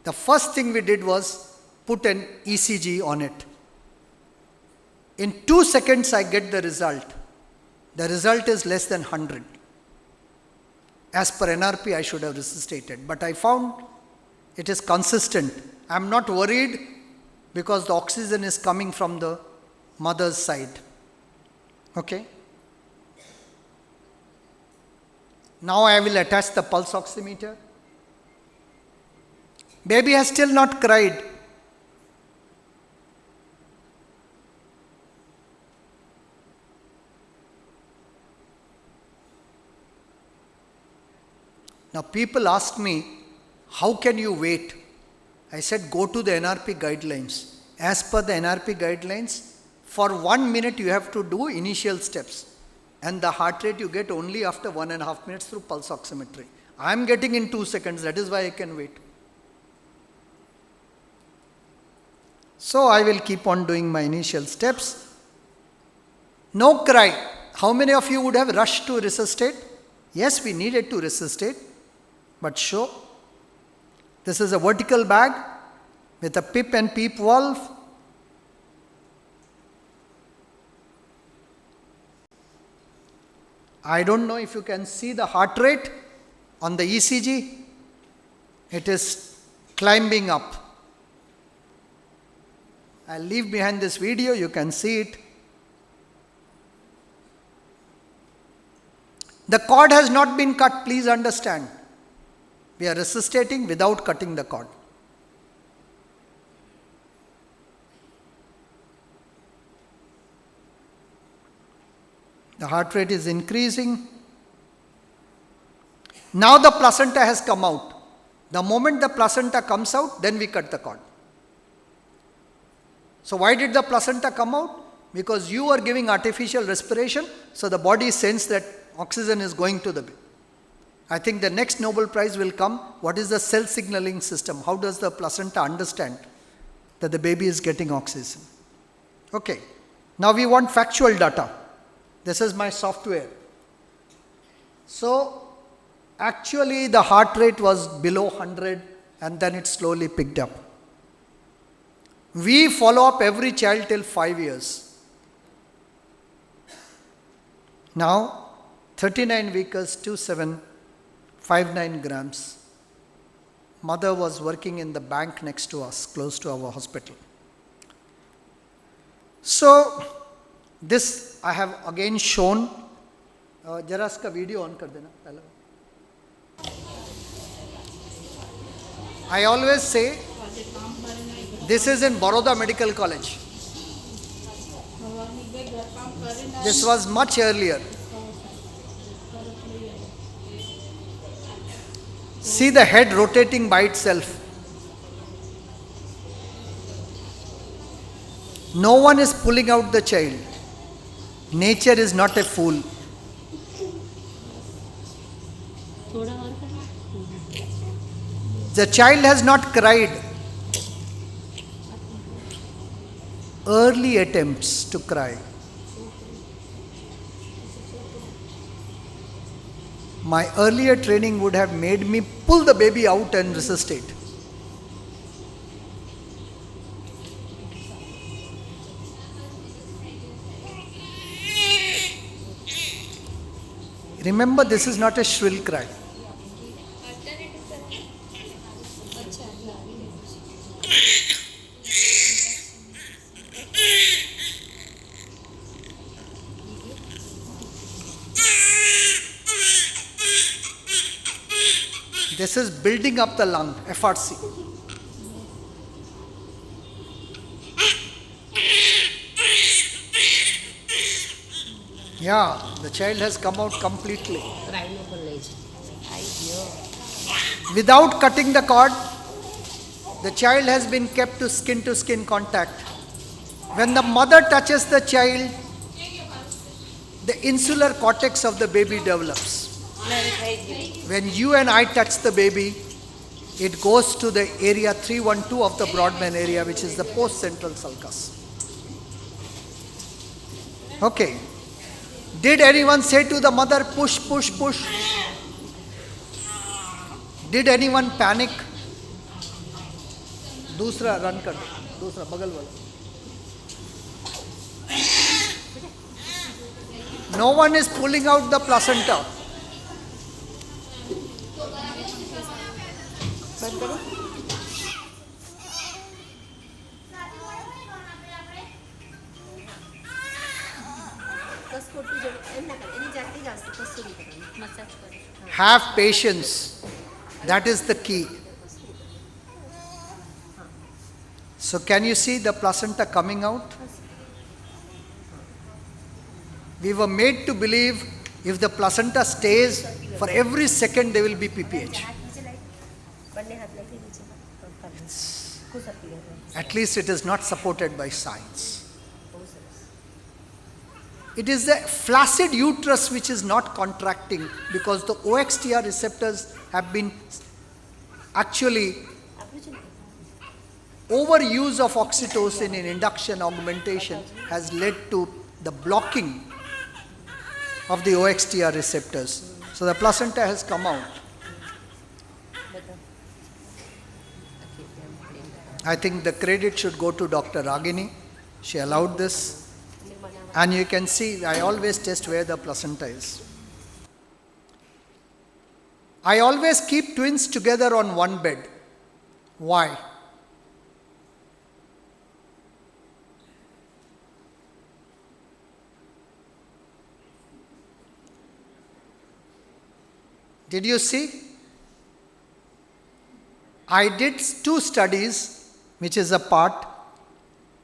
The first thing we did was put an ECG on it. In 2 seconds I get the result. The result is less than 100. As per NRP I should have resuscitated, but I found it is consistent. I am not worried because the oxygen is coming from the mother's side. Okay. Now I will attach the pulse oximeter. Baby has still not cried. Now people ask me, how can you wait? I said, go to the NRP guidelines. As per the NRP guidelines, for 1 minute you have to do initial steps. And the heart rate you get only after 1.5 minutes through pulse oximetry. I am getting in 2 seconds, that is why I can wait. So I will keep on doing my initial steps. No cry. How many of you would have rushed to resuscitate? Yes, we needed to resuscitate. But show, this is a vertical bag with a PIP and PEEP valve. I don't know if you can see the heart rate on the ECG. It is climbing up. I'll leave behind this video, you can see it. The cord has not been cut, please understand. We are resuscitating without cutting the cord. The heart rate is increasing. Now the placenta has come out. The moment the placenta comes out, then we cut the cord. So why did the placenta come out? Because you are giving artificial respiration, so the body senses that oxygen is going to the baby. I think the next Nobel Prize will come. What is the cell signaling system? How does the placenta understand that the baby is getting oxygen? Okay. Now we want factual data. This is my software. So actually the heart rate was below 100 and then it slowly picked up. We follow up every child till 5 years. Now 39 weekers, 2759 grams. Mother was working in the bank next to us, close to our hospital. So this I have again shown. Jara iska video on kar dena pehla. I always say this is in Baroda Medical College. This was much earlier. See the head rotating by itself. No one is pulling out the child. Nature is not a fool. The child has not cried. Early attempts to cry. My earlier training would have made me pull the baby out and resuscitate. Remember, this is not a shrill cry. This is building up the lung, FRC. Yeah, the child has come out completely. Without cutting the cord, the child has been kept to skin contact. When the mother touches the child, the insular cortex of the baby develops. When you and I touch the baby, it goes to the area 312 of the Broadman area, which is the post-central sulcus. Okay. Did anyone say to the mother, push, push, push? Did anyone panic? दूसरा run कर दो, दूसरा बगल वाला. No one is pulling out the placenta. Have patience. That is the key. So can you see the placenta coming out? We were made to believe if the placenta stays, for every second there will be PPH. At least it is not supported by science. It is the flaccid uterus which is not contracting because the OXTR receptors have been actually overuse of oxytocin in induction augmentation has led to the blocking of the OXTR receptors. So the placenta has come out. I think the credit should go to Dr. Ragini. She allowed this. And you can see, I always test where the placenta is. I always keep twins together on one bed. Why? Did you see? I did 2 studies, which is a part.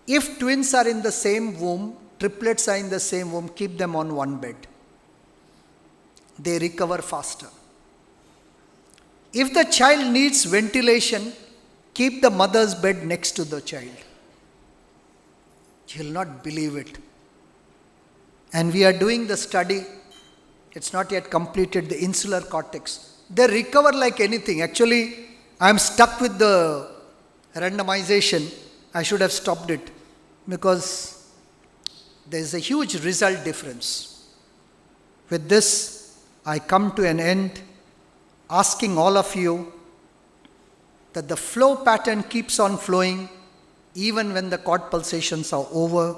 If twins are in the same womb, triplets are in the same womb, keep them on one bed. They recover faster. If the child needs ventilation, keep the mother's bed next to the child. You will not believe it. And we are doing the study. It's not yet completed, the insular cortex. They recover like anything. Actually, I am stuck with the randomization. I should have stopped it because there is a huge result difference. With this, I come to an end asking all of you that the flow pattern keeps on flowing even when the cord pulsations are over.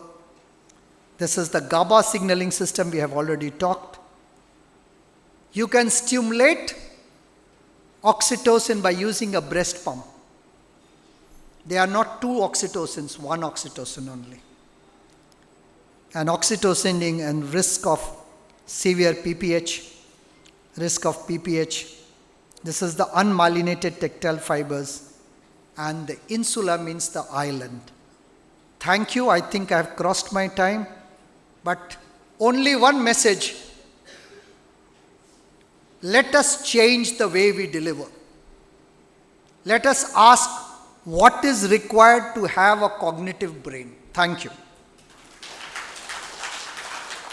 This is the GABA signaling system we have already talked. You can stimulate oxytocin by using a breast pump. There are not 2 oxytocins, 1 oxytocin only. And oxytocin and risk of severe PPH, risk of PPH. This is the unmyelinated tactile fibers, and the insula means the island. Thank you. I think I have crossed my time, but only one message. Let us change the way we deliver. Let us ask what is required to have a cognitive brain. Thank you.